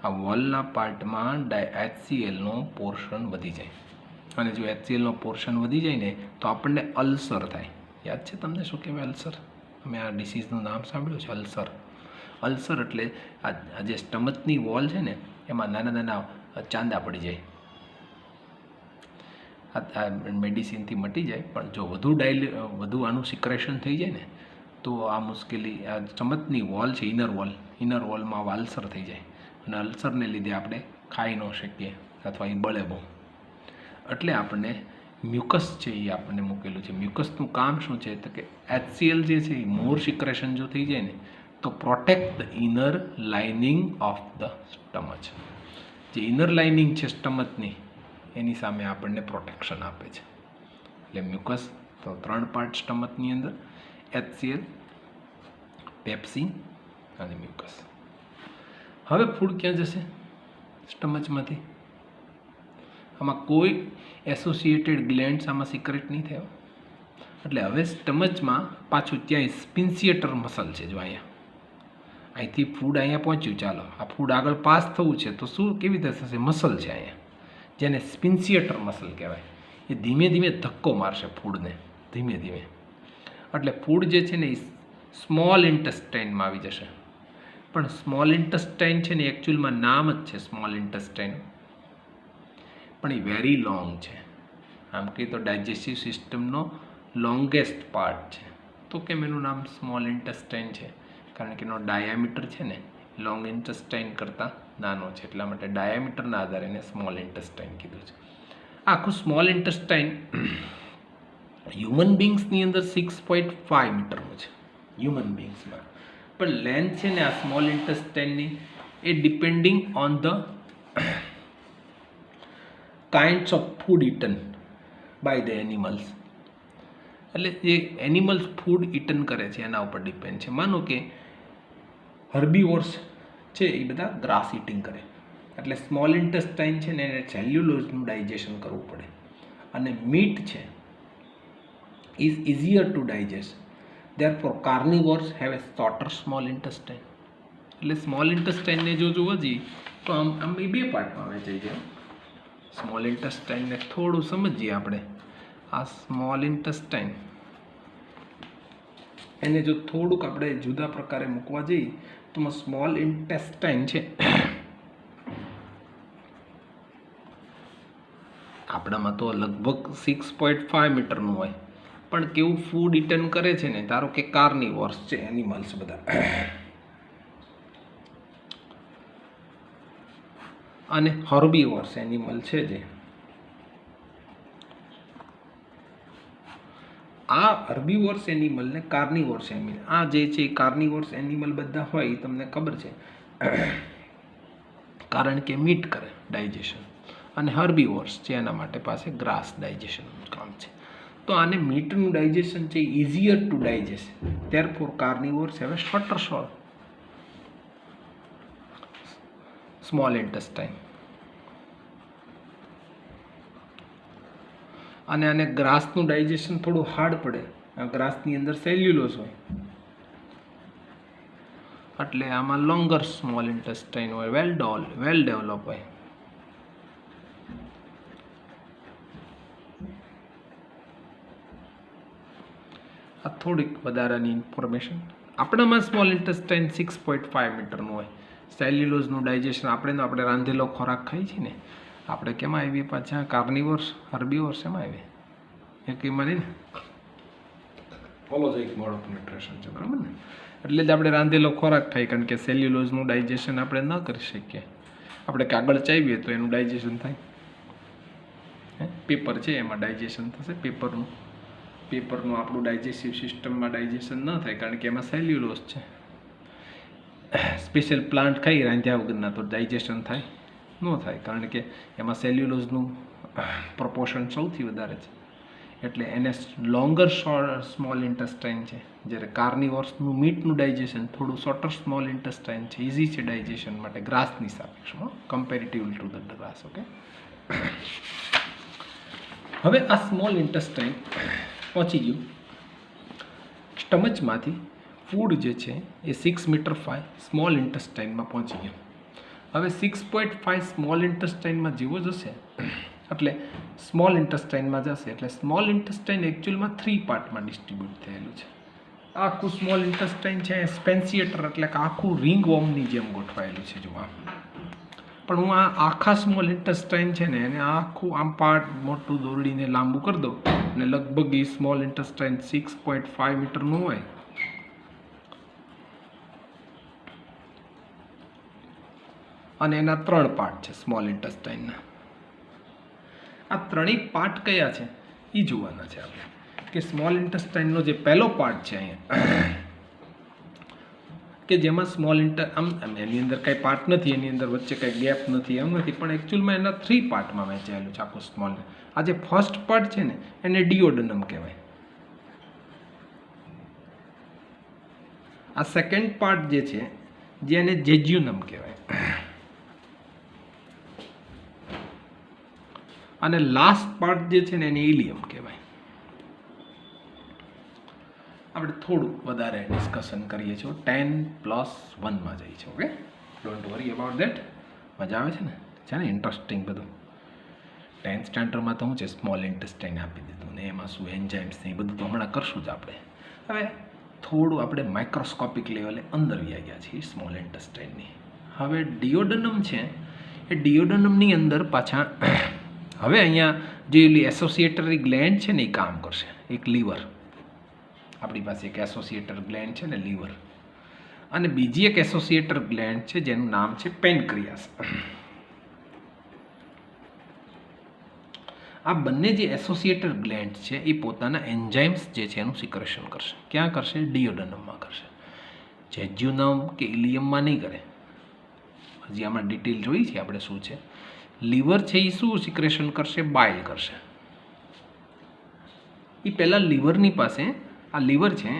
Speaker 1: આ વોલના પાર્ટમાં HClનો પોર્શન વધી જાય, અને જો HClનો પોર્શન વધી જાય ને તો આપણને અલ્સર થાય. યાદ છે તમને શું કહેવાય અલ્સર? અમે આ ડિસીઝનું નામ સાંભળ્યું છે અલ્સર. અલ્સર એટલે આ જે સ્ટમચની વોલ છે ને એમાં નાના નાના ચાંદા પડી જાય. આ મેડિસિનથી મટી જાય, પણ જો વધુ આનું સિક્રેશન થઈ જાય ને તો આ મુશ્કેલી, આ સ્ટમચની વોલ છે ઇનર વોલમાં અલ્સર થઈ જાય, અને અલ્સરને લીધે આપણે ખાઈ ન શકીએ અથવા એ બળે બહુ. એટલે આપણને મ્યુકસ છે એ આપણને મૂકેલું છે. મ્યુકસનું કામ શું છે તો કે HCl જે છે એ મોર સિક્રેશન જો થઈ જાય ને તો protect the inner lining of the stomach. જે ઇનર લાઇનિંગ છે સ્ટમચની એની સામે આપણને પ્રોટેક્શન આપે છે. એટલે મ્યુકસ તો 3 પાર્ટ સ્ટમચની અંદર: HCl, પેપ્સિન અને મ્યુકસ. હવે ફૂડ ક્યાં જશે સ્ટમચમાંથી? આમાં કોઈ એસોસિએટેડ ગ્લેન્ડ્સ આમાં સિક્રેટ નહીં થયો. એટલે હવે સ્ટમચમાં પાછું ત્યાં સ્પિન્સિએટર મસલ છે. જો અહીંથી ફૂડ અહીંયા પહોંચ્યું, ચાલો આ ફૂડ આગળ પાસ થવું છે તો શું કેવી રીતે થશે? મસલ છે અહીંયા જેને સ્પિન્સિએટર મસલ કહેવાય. એ ધીમે ધીમે ધક્કો મારશે ફૂડને, ધીમે ધીમે. એટલે ફૂડ જે છે ને એ સ્મોલ ઇન્ટેસ્ટાઇનમાં આવી જશે. પણ સ્મોલ ઇન્ટેસ્ટાઇન છે ને એકચ્યુઅલમાં નામ જ છે સ્મોલ ઇન્ટેસ્ટાઇન, પણ એ વેરી લોંગ છે. આમ કહીએ તો ડાયજેસ્ટિવ સિસ્ટમનો લોંગેસ્ટ પાર્ટ છે. તો કેમ એનું નામ સ્મોલ ઇન્ટેસ્ટાઇન છે? કારણ કે એનો ડાયામીટર છે ને લોંગ ઇન્ટેસ્ટાઇન કરતાં નાનો છે, એટલા માટે ડાયામીટરના આધારે એને સ્મોલ ઇન્ટેસ્ટાઇન કીધું છે. આખું સ્મોલ ઇન્ટેસ્ટાઇન હ્યુમન બિંગ્સની અંદર 6.5 મીટરનું છે હ્યુમન બિંગ્સમાં. પણ લેન્થ છે ને આ સ્મોલ ઇન્ટેસ્ટાઇનની એ depending on the kinds of food eaten by the animals. એટલે જે એનિમલ્સ ફૂડ ઇટન કરે છે એના ઉપર ડિપેન્ડ છે. માનો કે હર્બીવોર્સ છે એ બધા ગ્રાસ ઇટિંગ કરે, એટલે સ્મોલ ઇન્ટેસ્ટાઇન છે ને એને સેલ્યુલોઝનું ડાયજેશન કરવું પડે. અને મીટ છે is easier to digest, therefore carnivores have a shorter small intestine. એટલે સ્મોલ ઇન્ટેસ્ટાઇનને જો જોવા જઈએ તો આમ એ 2 પાર્ટમાં વહેંચાઈ જાય. સ્મોલ ઇન્ટેસ્ટાઇનને થોડું સમજીએ આપણે. આ સ્મોલ ઇન્ટેસ્ટાઇન એને જો થોડુંક આપણે જુદા પ્રકારે મૂકવા જઈએ તો સ્મોલ ઇન્ટેસ્ટાઇન છે આપણામાં તો લગભગ 6.5 મીટરનું હોય, પણ કેવું ફૂડ ઇટન કરે છે ને, ધારો કે કાર્નિવોર્સ છે એનિમલ્સ બધા, અને હર્બીવોર્સ એનિમલ છે જે આ હર્બીવોર્સ એનિમલ ને કાર્નિવોર્સ એનિમલ, આ જે છે એ કાર્નિવોર્સ એનિમલ બધા હોય એ તમને ખબર છે, કારણ કે મીટ કરે ડાયજેશન, અને હર્બીવોર્સ છે એના માટે પાસે ગ્રાસ ડાયજેશનનું કામ છે. તો આને મીટનું ડાયજેશન છે easier to digest, therefore carnivores have a shorter small intestine, અને આને ગ્રાસનું ડાયજેશન થોડું હાર્ડ પડે, ગ્રાસની અંદર સેલ્યુલોઝ હોય એટલે આમાં લોંગર સ્મોલ ઇન્ટેસ્ટાઇન હોય, વેલ ડેવલપ હોય. આ થોડીક વધારાની ઇન્ફોર્મેશન. આપણામાં સ્મોલ ઇન્ટેસ્ટાઇન 6.5 મીટરનું હોય. સેલ્યુલોઝનું ડાયજેશન આપણે રાંધેલો ખોરાક ખાઈએ છીએ ને, આપણે કેમાં આવીએ પાછા? કાર્નિવોર્સ, હર્બીવોર્સ એમાં આવીએ, એક એમાં નહીં ને, હોલોઝાઇક મોડ ઓફ ન્યુટ્રિશન છે, બરાબર ને? એટલે જ આપણે રાંધેલો ખોરાક ખાઈએ, કારણ કે સેલ્યુલોઝનું ડાયજેશન આપણે ન કરી શકીએ. આપણે કાગળ ચાવીએ તો એનું ડાયજેશન થાય, પેપર છે એમાં ડાયજેશન થશે, પેપરનું આપણું ડાયજેસ્ટિવ સિસ્ટમમાં ડાયજેશન ન થાય, કારણ કે એમાં સેલ્યુલોઝ છે. સ્પેશિયલ પ્લાન્ટ ખાઈ રાંધ્યા વગરના તો ડાયજેશન થાય ન થાય, કારણ કે એમાં સેલ્યુલોઝનું પ્રપોર્શન સૌથી વધારે છે, એટલે એને લોંગર સ્મોલ ઇન્ટેસ્ટાઇન છે. જ્યારે કાર્નિવોર્સનું મીટનું ડાયજેશન થોડું શોર્ટર સ્મોલ ઇન્ટેસ્ટાઇન છે, ઇઝી છે ડાયજેશન માટે ગ્રાસની સાપેક્ષમાં, comparatively to the grass. Okay, હવે આ સ્મોલ ઇન્ટેસ્ટાઇન પહોંચી ગયું સ્ટમચમાંથી, ફૂડ જે છે એ 6 મીટર 5 સ્મોલ ઇન્ટેસ્ટાઇનમાં પહોંચી ગયું. હવે 6.5 સ્મોલ ઇન્ટેસ્ટાઇનમાં જેવો જશે એટલે સ્મોલ ઇન્ટેસ્ટાઇનમાં જશે એટલે સ્મોલ ઇન્ટેસ્ટાઇન એકચ્યુઅલમાં 3 પાર્ટમાં ડિસ્ટ્રીબ્યુટ થયેલું છે. આખું સ્મોલ ઇન્ટેસ્ટાઇન છે સ્પેન્સિએટર, એટલે કે આખું રિંગ વોર્મની જેમ ગોઠવાયેલું છે. જોવા પણ હું આ આખા સ્મોલ ઇન્ટેસ્ટાઇન છે ને એને આખું આમ પાર્ટ મોટું દોરડીને લાંબુ કરી દઉં અને લગભગ એ સ્મોલ ઇન્ટેસ્ટાઇન 6.5 મીટરનું હોય. અને એના 3 પાર્ટ છે સ્મોલ ઇન્ટેસ્ટાઇનના. આ ત્રણેય પાર્ટ કયા છે એ જોવાના છે આપણે, કે સ્મોલ ઇન્ટેસ્ટાઇનનો જે પહેલો પાર્ટ છે અહીંયા, કે જેમાં સ્મોલ આમ એની અંદર કાંઈ પાર્ટ નથી, એની અંદર વચ્ચે કાંઈ ગેપ નથી, એમ નથી, પણ એકચ્યુઅલમાં એના 3 પાર્ટમાં વહેંચાયેલું છે આખું સ્મોલ. આ જે ફર્સ્ટ પાર્ટ છે ને એને ડિયોડનમ કહેવાય. આ સેકન્ડ પાર્ટ જે છે જેને જેજ્યુનમ કહેવાય, અને લાસ્ટ પાર્ટ જે છે ને એને ઇલિયમ કહેવાય. આપણે થોડું વધારે ડિસ્કશન કરીએ છીએ, 10+1માં જઈએ છીએ. Okay, don't worry about that. મજા આવે છે ને, છે ને ઇન્ટરેસ્ટિંગ બધું. 10th સ્ટાન્ડર્ડમાં તો હું છે સ્મોલ ઇન્ટેસ્ટાઇન આપી દીધું ને, એમાં શું એન્ઝાઇમ્સ ને એ બધું તો હમણાં કરશું જ આપણે. હવે થોડું આપણે માઇક્રોસ્કોપિક લેવલે અંદર વ્યા ગયા છીએ સ્મોલ ઇન્ટેસ્ટાઇનની. હવે ડિયોડનમ છે એ ડિયોડનમની અંદર પાછા હવે અહીંયા જે એસોસિએટરી ગ્લેન્ડ છે ને એ કામ કરશે. એક લીવર, આપણી પાસે એક એસોસિએટર ગ્લેન્ડ છે ને લીવર, અને બીજી એક એસોસિએટર ગ્લેન્ડ છે જેનું નામ છે પેનક્રિયાસ. આ બંને જે એસોસિએટર ગ્લેન્ડ છે એ પોતાના એન્ઝાઇમ્સ જે છે એનું સિક્રેશન કરશે. ક્યાં કરશે? ડિયોડનમમાં કરશે. જેજ્યુનમ કે ઇલિયમમાં નહીં કરે. હજી આમાં ડિટેલ જોઈ છે આપણે શું છે. લીવર છે એ શું સિક્રેશન કરશે? બાઇલ કરશે. એ પહેલાં લીવરની પાસે, આ લીવર છે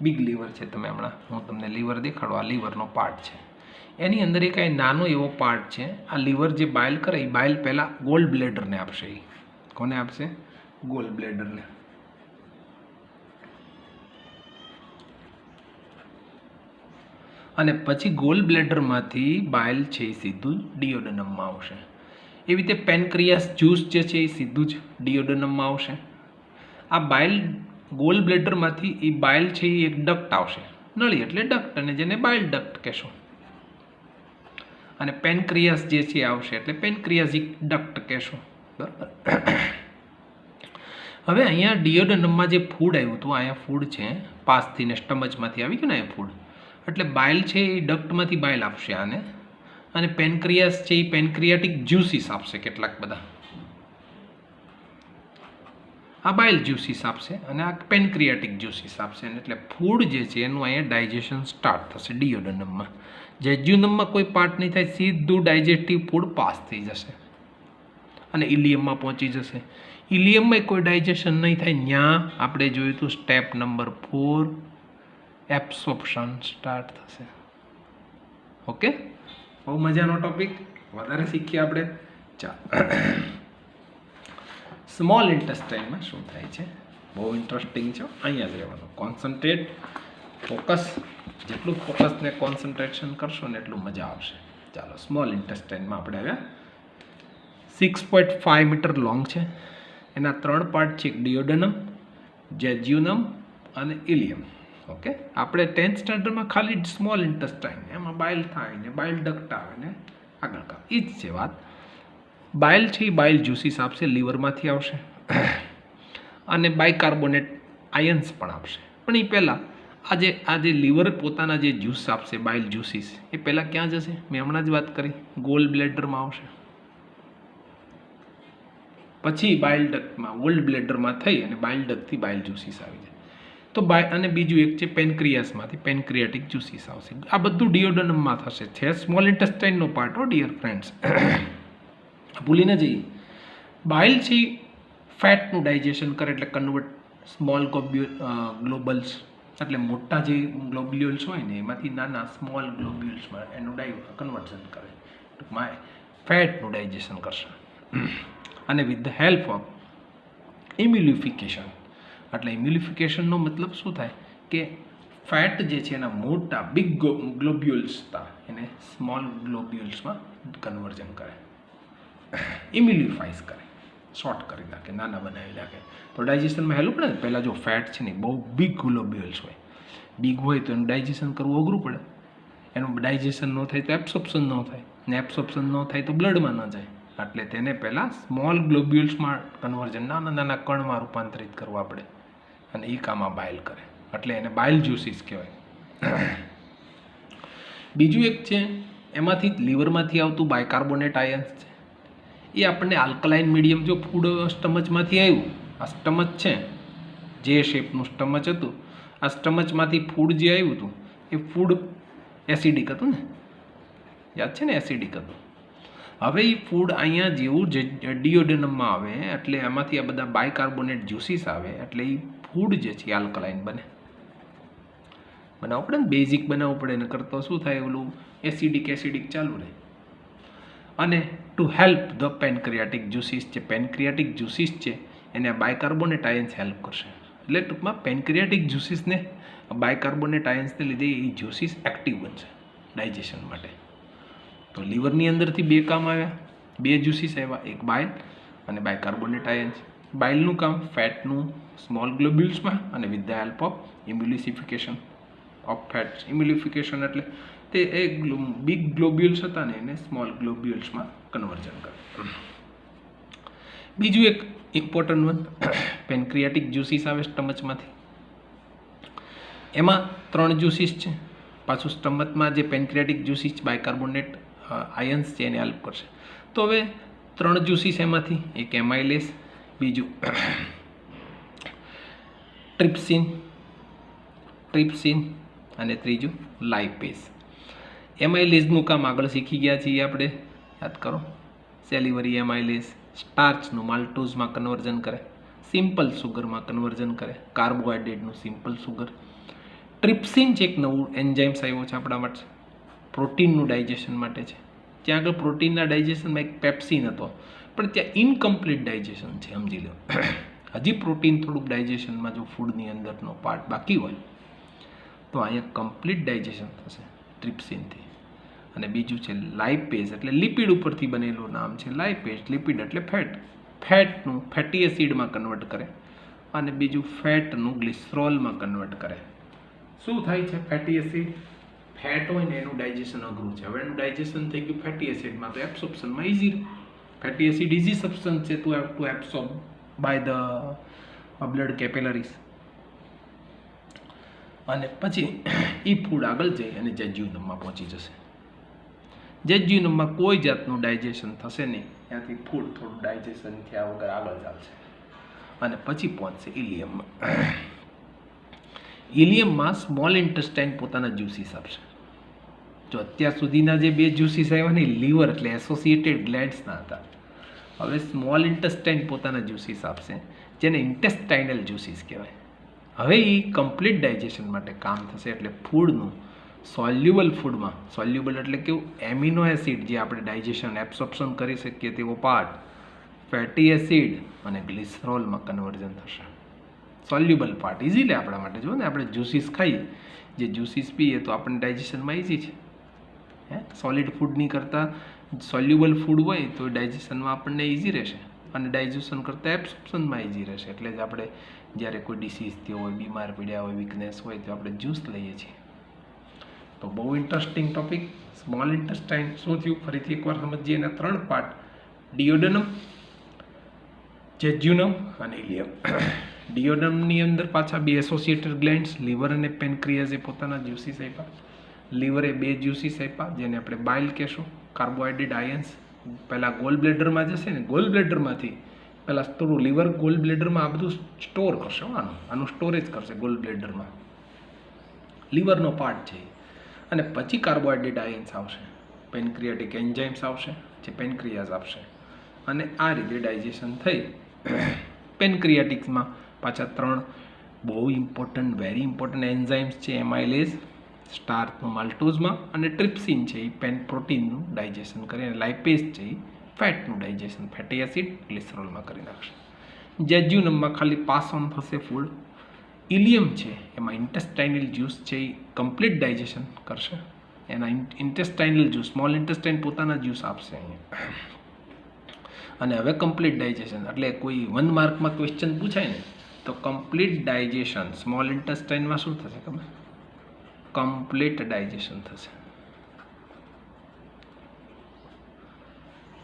Speaker 1: બિગ લીવર છે, તમે હમણાં હું તમને લીવર દેખાડો, આ લીવરનો પાર્ટ છે. એની અંદર એક કાંઈ નાનો એવો પાર્ટ છે. આ લીવર જે બાઇલ કરે એ બાઇલ પહેલાં ગોલ બ્લેડરને આપશે. એ કોને આપશે? ગોલ બ્લેડરને. અને પછી ગોલ બ્લેડરમાંથી બાઇલ છે એ સીધું જ ડિયોડનમમાં આવશે. એવી રીતે પેનક્રિયાસ જ્યુસ જે છે એ સીધું જ ડિયોડનમમાં આવશે. આ બાઇલ ગોલ બ્લેડરમાંથી એ બાઇલ છે એ એક ડક્ટ આવશે, નળી એટલે ડક્ટ, અને જેને બાઇલ ડક્ટ કહેશો. અને પેનક્રિયાસ જે છે આવશે એટલે પેનક્રિયાઝિક ડક્ટ કહેશો. બરાબર. હવે અહીંયા ડિયોડનમમાં જે ફૂડ આવ્યું હતું, અહીંયા ફૂડ છે પાસથી ને સ્ટમચમાંથી આવી ગયું ને એ ફૂડ, એટલે બાઇલ છે એ ડક્ટમાંથી બાઇલ આપશે આને, અને પેનક્રિયાસ છે એ પેનક્રિયાટિક જ્યુસીસ આપશે કેટલાક બધા. આ બાઇલ જ્યુસીસ આપશે અને આ પેનક્રિયાટિક જ્યુસીસ આપશે, અને એટલે ફૂડ જે છે એનું અહીંયા ડાયજેશન સ્ટાર્ટ થશે ડિયોડનમમાં. જેજ્યુનમમાં કોઈ પાર્ટ નહીં થાય, સીધું ડાયજેસ્ટિવ ફૂડ પાસ થઈ જશે અને ઇલિયમમાં પહોંચી જશે. ઇલિયમમાં કોઈ ડાયજેશન નહીં થાય, ત્યાં આપણે જોયું હતું સ્ટેપ નંબર 4 એબ્સોર્પ્શન સ્ટાર્ટ થશે. ઓકે, બહુ મજાનો ટોપિક, વધારે શીખીએ આપણે. ચાલો, સ્મોલ ઇન્ટેસ્ટાઇનમાં શું થાય છે, બહુ ઇન્ટરેસ્ટિંગ છે, અહીંયા જ રહેવાનું. કોન્સન્ટ્રેટ, ફોકસ, જેટલું ફોકસ ને કોન્સન્ટ્રેશન કરશો ને એટલું મજા આવશે. ચાલો, સ્મોલ ઇન્ટેસ્ટાઇનમાં આપણે આવ્યા. 6.5 મીટર લોંગ છે, એના 3 પાર્ટ છે, ડિયોડનમ, જેજ્યુનમ અને ઇલિયમ. ઓકે, આપણે 10th સ્ટાન્ડર્ડમાં ખાલી સ્મોલ ઇન્ટેસ્ટાઇન, એમાં બાઇલ થાય ને બાઇલ ડક્ટ આવે ને આગળ કામ, એ જ છે વાત. બાઇલ છે એ બાઇલ જ્યુસીસ આપશે, લીવરમાંથી આવશે અને બાયકાર્બોનેટ આયન્સ પણ આપશે. પણ એ પહેલાં આજે લીવર પોતાના જે જ્યુસ આપશે બાઇલ જ્યુસીસ, એ પહેલાં ક્યાં જશે? મેં હમણાં જ વાત કરી, ગોલ બ્લેડરમાં આવશે, પછી બાઇલ ડક્ટમાં, ગોલ્ડ બ્લેડરમાં થઈ અને બાઇલ ડક્ટથી બાઇલ જ્યુસીસ આવી જાય. તો અને બીજું એક છે પેનક્રિયાસમાંથી પેનક્રિયાટિક જ્યુસીસ આવશે. આ બધું ડિયોડનમમાં થશે. છે સ્મોલ ઇન્ટેસ્ટાઇનનો પાર્ટ, હો ડિયર ફ્રેન્ડ્સ, ભૂલી ન જઈએ. બાઇલ છે ફેટનું ડાયજેશન કરે, એટલે કન્વર્ટ સ્મોલ ગ્લોબલ્સ, એટલે મોટા જે ગ્લોબ્યુલ્સ હોય ને એમાંથી નાના સ્મોલ ગ્લોબ્યુલ્સમાં એનું કન્વર્ઝન કરે, ટૂંકમાં ફેટનું ડાયજેશન કરશે. અને વિથ ધ હેલ્પ ઓફ ઇમ્યુલિફિકેશન, એટલે ઇમ્યુલિફિકેશનનો મતલબ શું થાય કે ફેટ જે છે એના મોટા બિગ ગ્લોબ્યુલ્સ હતા એને સ્મોલ ગ્લોબ્યુલ્સમાં કન્વર્ઝન કરે, ઇમ્યુલિફાઈઝ કરે, શોર્ટ કરી નાખે, નાના બનાવી નાખે. તો ડાયજેશનમાં હેલ્પ પડે ને. પહેલાં જો ફેટ છે ને બહુ બિગ ગ્લોબ્યુલ્સ હોય, બિગ હોય તો એનું ડાયજેશન કરવું અઘરું પડે, એનું ડાયજેશન ન થાય તો એબ્સોર્પ્શન ન થાય, ને એબ્સોર્પ્શન ન થાય તો બ્લડમાં ન જાય, એટલે તેને પહેલાં સ્મોલ ગ્લોબ્યુલ્સમાં કન્વર્ઝન, નાના નાના કણમાં રૂપાંતરિત કરવા પડે, અને એ કામ આ બાઇલ કરે, એટલે એને બાઇલ જ્યુસીસ કહેવાય. બીજું એક છે, એમાંથી લીવરમાંથી આવતું બાયકાર્બોનેટ આયન્સ છે, એ આપણને આલ્કલાઇન મીડિયમ, જો ફૂડ સ્ટમચમાંથી આવ્યું, આ સ્ટમચ છે, જે શેપનું સ્ટમચ હતું, આ સ્ટમચમાંથી ફૂડ જે આવ્યું હતું એ ફૂડ એસિડિક હતું ને, યાદ છે ને, એસિડિક હતું. હવે એ ફૂડ અહીંયા જેવું ડિયોડનમમાં આવે, એટલે એમાંથી આ બધા બાયકાર્બોનેટ જ્યુસીસ આવે, એટલે એ ફૂડ જે છે આલ્કલાઇન બનાવવું પડે ને, બેઝિક બનાવવું પડે, ને કરતો શું થાય, ઓલું એસિડિક ચાલુ રહે. અને ટુ હેલ્પ ધ પેનક્રિયાટિક જ્યુસીસ છે, પેનક્રિયાટિક જ્યુસીસ છે એને આ બાયકાર્બોનેટ આયન્સ હેલ્પ કરશે. એટલે ટૂંકમાં પેનક્રિયાટિક જ્યુસીસને, બાયકાર્બોનેટ આયન્સને લીધે એ જ્યુસીસ એક્ટિવ બનશે ડાયજેશન માટે. તો લીવરની અંદરથી 2 કામ આવ્યા, 2 જ્યુસીસ આવ્યા, એક બાઇલ અને બાયકાર્બોનેટ આયન્સ. બાઇલનું કામ ફેટનું સ્મોલ ગ્લોબ્યુલ્સમાં, અને with the help of emulsification of fats. Emulsification એટલે તે એક બિગ ગ્લોબ્યુલ્સ હતા ને એને સ્મોલ ગ્લોબ્યુલ્સમાં કન્વર્ઝન કરે. બીજું એક ઇમ્પોર્ટન્ટ વન, પેનક્રિયાટિક જ્યુસીસ આવે સ્ટમચમાંથી, એમાં 3 જ્યુસીસ છે. પાછું સ્ટમચમાં જે પેનક્રિયાટિક જ્યુસીસ બાયકાર્બોનેટ આયન્સ છે એને હેલ્પ કરશે. તો હવે 3 જ્યુસીસ એમાંથી, એક એમાઇલેસ, બીજું ટ્રિપ્સિન અને ત્રીજું લાઇપેઝ. એમાઇલેઝનું કામ આગળ શીખી ગયા છીએ આપણે, યાદ કરો. સેલિવરી એમાઇલેઝ સ્ટાર્ચનું માલ્ટોઝમાં કન્વર્ઝન કરે, સિમ્પલ સુગરમાં કન્વર્ઝન કરે, કાર્બોહાઈડ્રેટનું સિમ્પલ સુગર. ટ્રિપ્સિન છે એક નવું એન્ઝાઇમ્સ આવ્યો છે આપણા માટે, પ્રોટીનનું ડાયજેશન માટે છે. ત્યાં આગળ પ્રોટીનના ડાયજેશનમાં એક પેપ્સિન હતો, પણ ત્યાં ઇનકમ્પ્લીટ ડાયજેશન છે, સમજી લો. હજી પ્રોટીન થોડુંક ડાયજેશનમાં જો ફૂડની અંદરનો પાર્ટ બાકી હોય તો અહીંયા કમ્પ્લીટ ડાયજેશન થશે ટ્રિપ્સિનથી. અને બીજું છે લાઇપેઝ, એટલે લિપિડ ઉપરથી બનેલું નામ છે લાઇપેઝ. લિપિડ એટલે ફેટનું ફેટી એસિડમાં કન્વર્ટ કરે, અને બીજું ફેટનું ગ્લિસરોલમાં કન્વર્ટ કરે. શું થાય છે? ફેટી એસિડ, ફેટ હોય ને એનું ડાયજેશન અઘરું છે. હવે એનું ડાયજેશન થઈ ગયું ફેટી એસિડમાં, તો એબ્સોર્પ્શનમાં easy. Fatty acid easy substance છે to absorb by the blood capillaries. અને પછી એ ફૂડ આગળ જઈ અને જેજ્યુનમમાં પહોંચી જશે. જેજ્યુનમમાં કોઈ જાતનું ડાયજેશન થશે નહીં, ત્યાંથી ફૂડ થોડું ડાયજેશન થયા વગર આગળ ચાલશે. અને પછી પહોંચશે ઇલિયમમાં. ઇલિયમમાં સ્મોલ ઇન્ટેસ્ટાઇન પોતાના જ્યુસીસ આપશે. જો અત્યાર સુધીના જે બે જ્યુસીસ આવ્યા ને લીવર એટલે એસોસિએટેડ ગ્લેન્ડ્સના હતા. હવે સ્મોલ ઇન્ટેસ્ટાઇન પોતાના જ્યુસીસ આપશે, જેને ઇન્ટેસ્ટાઇનલ જ્યુસીસ કહેવાય. હવે એ કમ્પ્લીટ ડાયજેશન માટે કામ થશે. એટલે ફૂડનું સોલ્યુબલ ફૂડમાં, સોલ્યુબલ એટલે કેવું, એમિનો એસિડ જે આપણે ડાયજેશન એબ્સોર્પ્શન કરી શકીએ તેવો પાર્ટ, ફેટી એસિડ અને ગ્લિસરોલમાં કન્વર્ઝન થશે. સોલ્યુબલ પાર્ટ ઇઝીલી આપણા માટે. જો ને આપણે જ્યુસીસ ખાઈએ, જે જ્યુસીસ પીએ તો આપણને ડાયજેશનમાં ઇઝી છે. સોલિડ ફૂડની કરતાં સોલ્યુબલ ફૂડ હોય તો ડાયજેશનમાં આપણને ઇઝી રહેશે અને ડાયજેશન કરતાં એબ્સોર્પ્શનમાં ઇઝી રહેશે. એટલે જ આપણે જ્યારે કોઈ ડિસીઝ થયો હોય, બીમાર પડ્યા હોય, વીકનેસ હોય તો આપણે જ્યુસ લઈએ છીએ. તો બહુ ઇન્ટરેસ્ટિંગ ટોપિક. સ્મોલ ઇન્ટેસ્ટાઇન શું થયું ફરીથી એકવાર સમજીએ. એના 3 પાર્ટ, ડિયોડનમ, જેજ્યુનમ અને ઇલિયમ. ડિયોડનમની અંદર પાછા 2 એસોસિએટેડ ગ્લેન્ડ્સ, લીવર અને પેનક્રિયાઝે પોતાના જ્યુસીસ આપ્યા. લીવરે 2 જ્યુસીસ આપ્યા જેને આપણે બાઇલ કહેશું. કાર્બોહાઈડ્રેટ આયન્સ પહેલાં ગોલ બ્લેડરમાં જશે ને, ગોલ બ્લેડરમાંથી પહેલાં થોડું લીવર ગોલ બ્લેડરમાં આ બધું સ્ટોર કરશે. આનું સ્ટોરેજ કરશે ગોલ બ્લેડરમાં, લીવરનો પાર્ટ છે. અને પછી કાર્બોહાઈડ્રેટ આયન્સ આવશે, પેનક્રિયાટિક એન્ઝાઇમ્સ આવશે જે પેનક્રિયાઝ આપશે. અને આ રીતે ડાયજેશન થઈ પેનક્રિયાટિક્સમાં પાછા 3 બહુ ઇમ્પોર્ટન્ટ, વેરી ઇમ્પોર્ટન્ટ એન્ઝાઇમ્સ છે. એમાઇલેઝ સ્ટાર્ચનું માલ્ટોઝમાં અને ટ્રિપ્સિન છે એ પ્રોટીનનું ડાયજેશન કરે, અને લાઇપેઝ છે એ ફેટનું ડાયજેશન, ફેટી એસિડ ગ્લિસરોલમાં કરી નાખશે. જેજ્યુનમમાં ખાલી પાસ ઓન થશે ફૂડ. ઇલિયમ છે એમાં ઇન્ટેસ્ટાઇનલ જ્યુસ છે એ કમ્પ્લીટ ડાયજેશન કરશે. એના ઇન્ટેસ્ટાઇનલ જ્યુસ, સ્મોલ ઇન્ટેસ્ટાઇન પોતાના જ્યુસ આપશે અહીંયા. અને હવે કમ્પ્લીટ ડાયજેશન એટલે કોઈ 1 માર્કમાં ક્વેશ્ચન પૂછાય ને તો કમ્પ્લીટ ડાયજેશન સ્મોલ ઇન્ટેસ્ટાઇનમાં શું થશે ખબર? કમ્પ્લીટ ડાયજેશન થશે.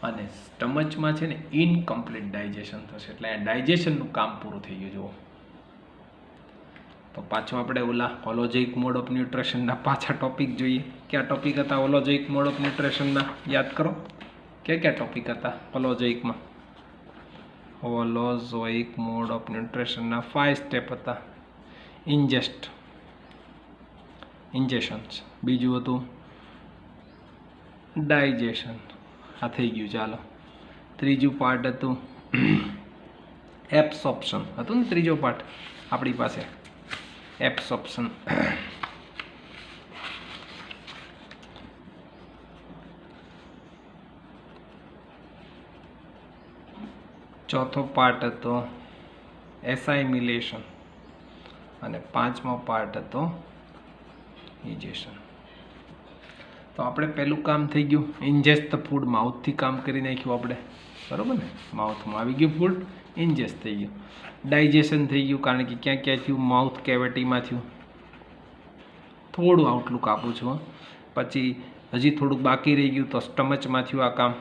Speaker 1: અને સ્ટમચમાં છે ને ઇનકમ્પ્લીટ ડાયજેશન થશે. એટલે ડાયજેશનનું કામ પૂરું થઈ ગયું. જુઓ તો પાછો આપણે ઓલા હોલોજોઇક મોડ ઓફ ન્યુટ્રિશનના પાછા ટોપિક જોઈએ. કયા ટોપિક હતા હોલોજોઇક મોડ ઓફ ન્યુટ્રિશનના? યાદ કરો, કયા ટોપિક હતા હોલોજોઇકમાં? હોલોજોઇક મોડ ઓફ ન્યુટ્રિશનના 5 સ્ટેપ હતા. ઇન્જેશન્સ, બીજું હતું ડાયજેશન, આ થઈ ગયું. ચાલો, ત્રીજું પાર્ટ હતું એબ્સોર્પ્શન હતું ને. ત્રીજો પાર્ટ આપણી પાસે એબ્સોર્પ્શન. ચોથો પાર્ટ હતો એસાઇમિલેશન અને 5મો પાર્ટ હતો ઇજેશન. તો આપણે પહેલું કામ થઈ ગયું ઇન્જેસ્ટ ધ ફૂડ. માઉથથી કામ કરી નાખ્યું આપણે, બરાબર ને? માઉથમાં આવી ગયું ફૂડ, ઇન્જેસ્ટ થઈ ગયું. ડાયજેશન થઈ ગયું, કારણ કે ક્યાં ક્યાં થયું? માઉથ કેવિટીમાં થયું. થોડું આઉટલુક આપું છું. પછી હજી થોડુંક બાકી રહી ગયું તો સ્ટમચમાં થયું આ કામ,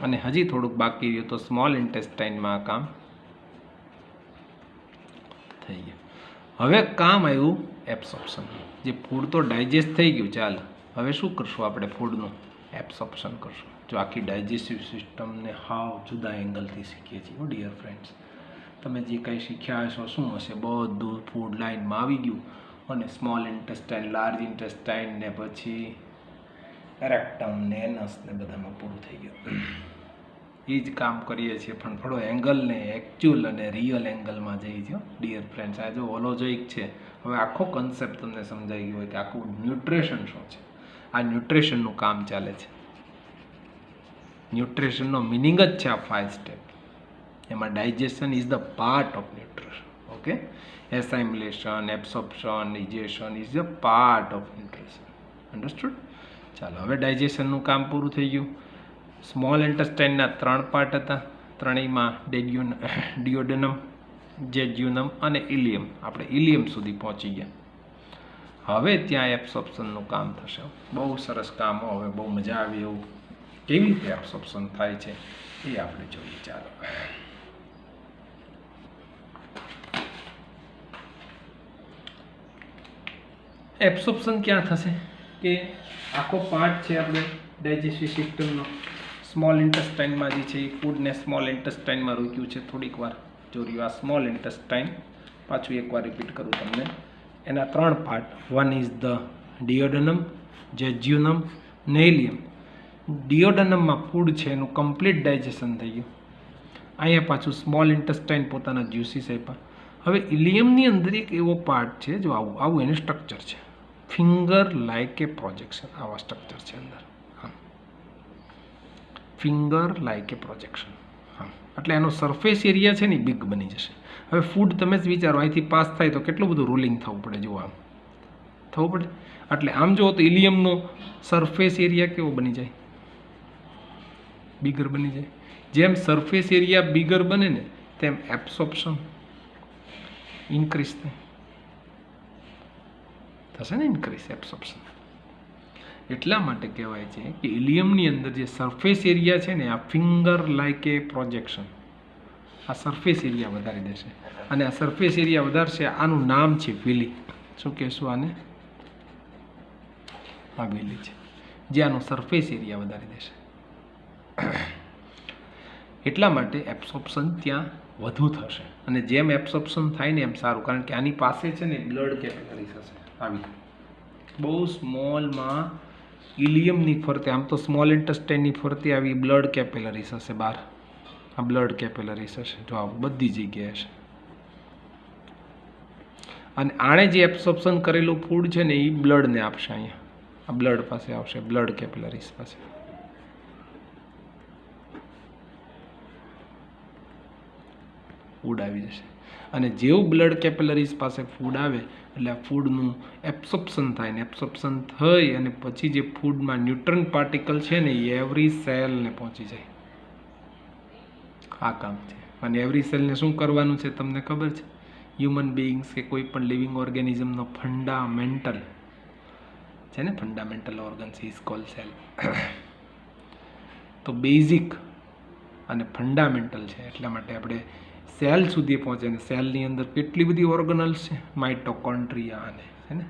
Speaker 1: અને હજી થોડુંક બાકી રહ્યું તો સ્મોલ ઇન્ટેસ્ટાઇનમાં આ કામ થઈ ગયું. હવે કામ આવ્યું એબ્સોર્પ્શન. જે ફૂડ તો ડાયજેસ્ટ થઈ ગયું, ચાલ હવે શું કરશું આપણે? ફૂડનું એબ્સોર્પ્શન કરશું. જો આખી ડાયજેસ્ટિવ સિસ્ટમને હાવ જુદા એંગલથી શીખીએ છીએ. ડિયર ફ્રેન્ડ્સ, તમે જે કંઈ શીખ્યા હશો શું હશે? બધું ફૂડ લાઇનમાં આવી ગયું અને સ્મોલ ઇન્ટેસ્ટાઇન, લાર્જ ઇન્ટેસ્ટાઇન ને પછી રેક્ટમ ને એનસ ને બધામાં પૂરું થઈ ગયું. એ જ કામ કરીએ છીએ, પણ થોડો એંગલને એકચ્યુઅલ અને રિયલ એંગલમાં જઈએ છીએ. ડિયર ફ્રેન્ડ્સ, આ જો હોલોજોઇક છે, હવે આખો કન્સેપ્ટ તમને સમજાઈ ગયો હોય કે આખું ન્યુટ્રિશન શું છે. આ ન્યુટ્રિશનનું કામ ચાલે છે. ન્યુટ્રિશનનો મિનિંગ જ છે આ 5 સ્ટેપ. એમાં digestion is the part of nutrition. Okay, assimilation, absorption, ingestion is the part of nutrition. Understood? ચાલો, હવે ડાયજેશનનું કામ પૂરું થઈ ગયું. સ્મોલ ઇન્ટેસ્ટાઇનના 3 પાર્ટ હતા. ત્રણેયમાં ડિયોડનમ, જેજ્યુનમ અને ઇલિયમ. આપણે ઇલિયમ સુધી પહોંચી ગયા. હવે ત્યાં એબ્સોર્પ્શનનું કામ થશે. બહુ સરસ કામ. હવે બહુ મજા આવી એવું. કેવી રીતે એબ્સોર્પ્શન થાય છે એ આપણે જોઈએ. ચાલો, એબ્સોર્પ્શન ક્યાં થશે? કે આખો પાર્ટ છે આપણે ડાયજેસ્ટિવ સિસ્ટમનો, સ્મોલ ઇન્ટેસ્ટાઇનમાં જે છે એ ફૂડને સ્મોલ ઇન્ટેસ્ટાઇનમાં રોક્યું છે થોડીક વાર. જો રહ્યું આ સ્મોલ ઇન્ટેસ્ટાઇન, પાછું એકવાર રિપીટ કરું તમને. એના 3 part. One is the duodenum, jejunum, ileum. ડિયોડનમમાં ફૂડ છે એનું કમ્પ્લીટ ડાયજેશન થઈ ગયું. અહીંયા પાછું સ્મોલ ઇન્ટેસ્ટાઇન પોતાના જ્યુસીસ આપ્યા. હવે ઇલિયમની અંદર એક એવો પાર્ટ છે, જો આવું એનું સ્ટ્રક્ચર છે, ફિંગર લાઇક એ પ્રોજેક્શન. આવા સ્ટ્રક્ચર છે અંદર. હા, ફિંગર લાઇક એ પ્રોજેક્શન. હા, એટલે એનો સરફેસ એરિયા છે ને બિગ બની જશે. હવે ફૂડ તમે જ વિચારો, અહીંથી પાસ થાય તો કેટલું બધું રોલિંગ થવું પડે, જો આમ થવું પડે. એટલે આમ જુઓ તો ઇલિયમનો સરફેસ એરિયા કેવો બની જાય, બિગર બની જાય. જેમ સરફેસ એરિયા બિગર બને ને તેમ એબ્સોર્પ્શન ઇન્ક્રીઝ થશે ને, ઇન્ક્રીઝ એબ્સોર્પ્શન. એટલા માટે કહેવાય છે કે ઇલિયમની અંદર જે સરફેસ એરિયા છે ને, આ ફિંગર લાઇક એ પ્રોજેક્શન, આ સરફેસ એરિયા વધારી દેશે. અને આ સરફેસ એરિયા વધારશે, આનું નામ છે વિલી. શું કહેશું આને? આ વિલી છે, જે આનો સરફેસ એરિયા વધારી દેશે. એટલા માટે એબ્સોર્પ્શન ત્યાં વધુ થશે. અને જેમ એબ્સોર્પ્શન થાય ને એમ સારું, કારણ કે આની પાસે છે ને બ્લડ કેપિલરીઝ હશે. આવી બહુ સ્મોલમાં ઇલિયમની ફરતે, આમ તો સ્મોલ ઇન્ટેસ્ટાઇનની ફરતે આવી બ્લડ કેપિલરીઝ હશે બહાર. આ બ્લડ કેપિલરીઝ હશે, જો આ બધી જગ્યાએ હશે. અને આણે જે એબ્સોર્પ્શન કરેલું ફૂડ છે ને એ બ્લડને આપશે. અહીંયા આ બ્લડ પાસે આવશે, બ્લડ કેપિલરીઝ પાસે. ફૂડ આવી જશે. અને જેવું બ્લડ કેપિલરીઝ પાસે ફૂડ આવે એટલે આ ફૂડનું એબ્સોર્પ્શન થાય ને, એબ્સોર્પ્શન થઈ અને પછી જે ફૂડમાં ન્યુટ્રન પાર્ટિકલ છે ને એ એવરી સેલને પહોંચી જાય. આ કામ છે. અને એવરી સેલને શું કરવાનું છે તમને ખબર છે? હ્યુમન બિઈંગ્સ કે કોઈ પણ લિવિંગ ઓર્ગેનિઝમનો ફંડામેન્ટલ છે ને, fundamental organs is called cell. તો બેઝિક અને ફંડામેન્ટલ છે, એટલા માટે આપણે સેલ સુધી પહોંચે. ને સેલની અંદર કેટલી બધી ઓર્ગનલ્સ છે, માઇટોકોન્ડ્રિયા અને છે ને,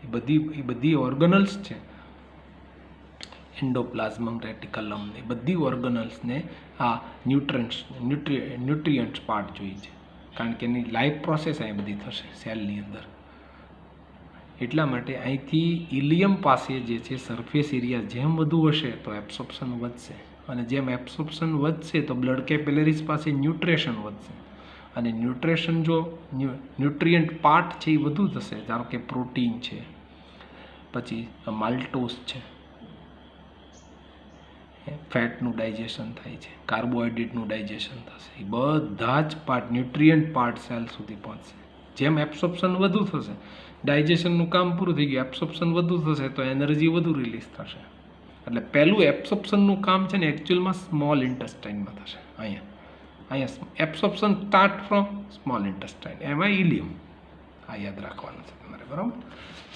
Speaker 1: એ બધી ઓર્ગનલ્સ છે. એન્ડોપ્લાઝમમ રેટિકલમ, એ બધી ઓર્ગનલ્સને આ ન્યુટ્રિયન્ટ્સ પાર્ટ જોઈએ છે, કારણ કે એની લાઈફ પ્રોસેસ અહીં બધી થશે સેલની અંદર. એટલા માટે અહીંથી ઇલિયમ પાસે જે છે સરફેસ એરિયા જેમ વધુ હશે તો એબ્સોર્પ્શન વધશે. અને જેમ એબ્સોર્પ્શન વધશે તો બ્લડ કેપિલરીઝ પાસે ન્યુટ્રિશન વધશે. અને ન્યુટ્રિશન, જો ન્યુટ્રિયન્ટ પાર્ટ છે એ વધુ થશે, ધારો કે પ્રોટીન છે, પછી માલ્ટોસ છે, ફેટનું ડાયજેશન થાય છે, કાર્બોહાઈડ્રેટનું ડાયજેશન થશે. એ બધા જ પાર્ટ, ન્યુટ્રિયન્ટ પાર્ટ સેલ સુધી પહોંચશે. જેમ એબ્સોર્પ્શન વધુ થશે, ડાયજેશનનું કામ પૂરું થઈ ગયું, એબ્સોર્પ્શન વધુ થશે તો એનર્જી વધુ રિલીઝ થશે. એટલે પહેલું એબ્સોર્પ્શનનું કામ છે ને એકચ્યુઅલમાં સ્મોલ ઇન્ટેસ્ટાઇનમાં થશે. અહીંયા absorption start from small intestine, એમાં ઇલિયમ. આ યાદ રાખવાનું છે તમારે, બરાબર?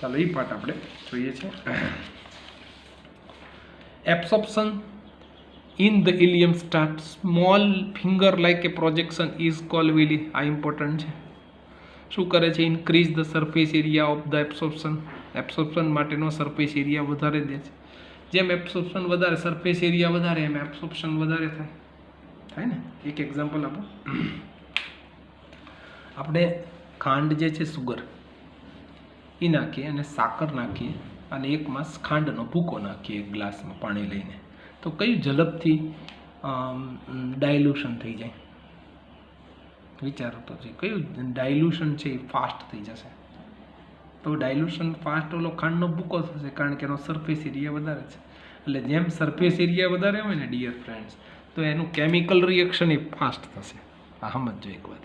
Speaker 1: ચાલો એ પાર્ટ આપણે જોઈએ છે. Absorption in the ileum start small finger like a projection is called villi. આ ઇમ્પોર્ટન્ટ છે. શું કરે છે? Increase the surface area of the absorption. Absorption માટેનો સરફેસ એરિયા વધારે દે છે. જેમ એબ્સોર્પ્શન વધારે, સરફેસ એરિયા વધારે, એમ એબ્સોર્પ્શન વધારે થાય ને. એક એક્ઝામ્પલ આપો. આપણે ખાંડ જે છે, સુગર એ નાખીએ અને સાકર નાખીએ અને એકમાં ખાંડનો ભૂકો નાખીએ એક ગ્લાસમાં પાણી લઈને, તો કયું ઝડપથી ડાયલ્યુશન થઈ જાય? વિચારો તો છે, કયું ડાયલ્યુશન છે એ ફાસ્ટ થઈ જશે? તો ડાયલ્યુશન ફાસ્ટ ઓલો ખાંડનો ભૂકો થશે, કારણ કે એનો સરફેસ એરિયા વધારે છે. એટલે જેમ સરફેસ એરિયા વધારે હોય ને ડિયર ફ્રેન્ડ્સ, તો એનું કેમિકલ રિએક્શન એ ફાસ્ટ થશે. આ સમજો એક વાત.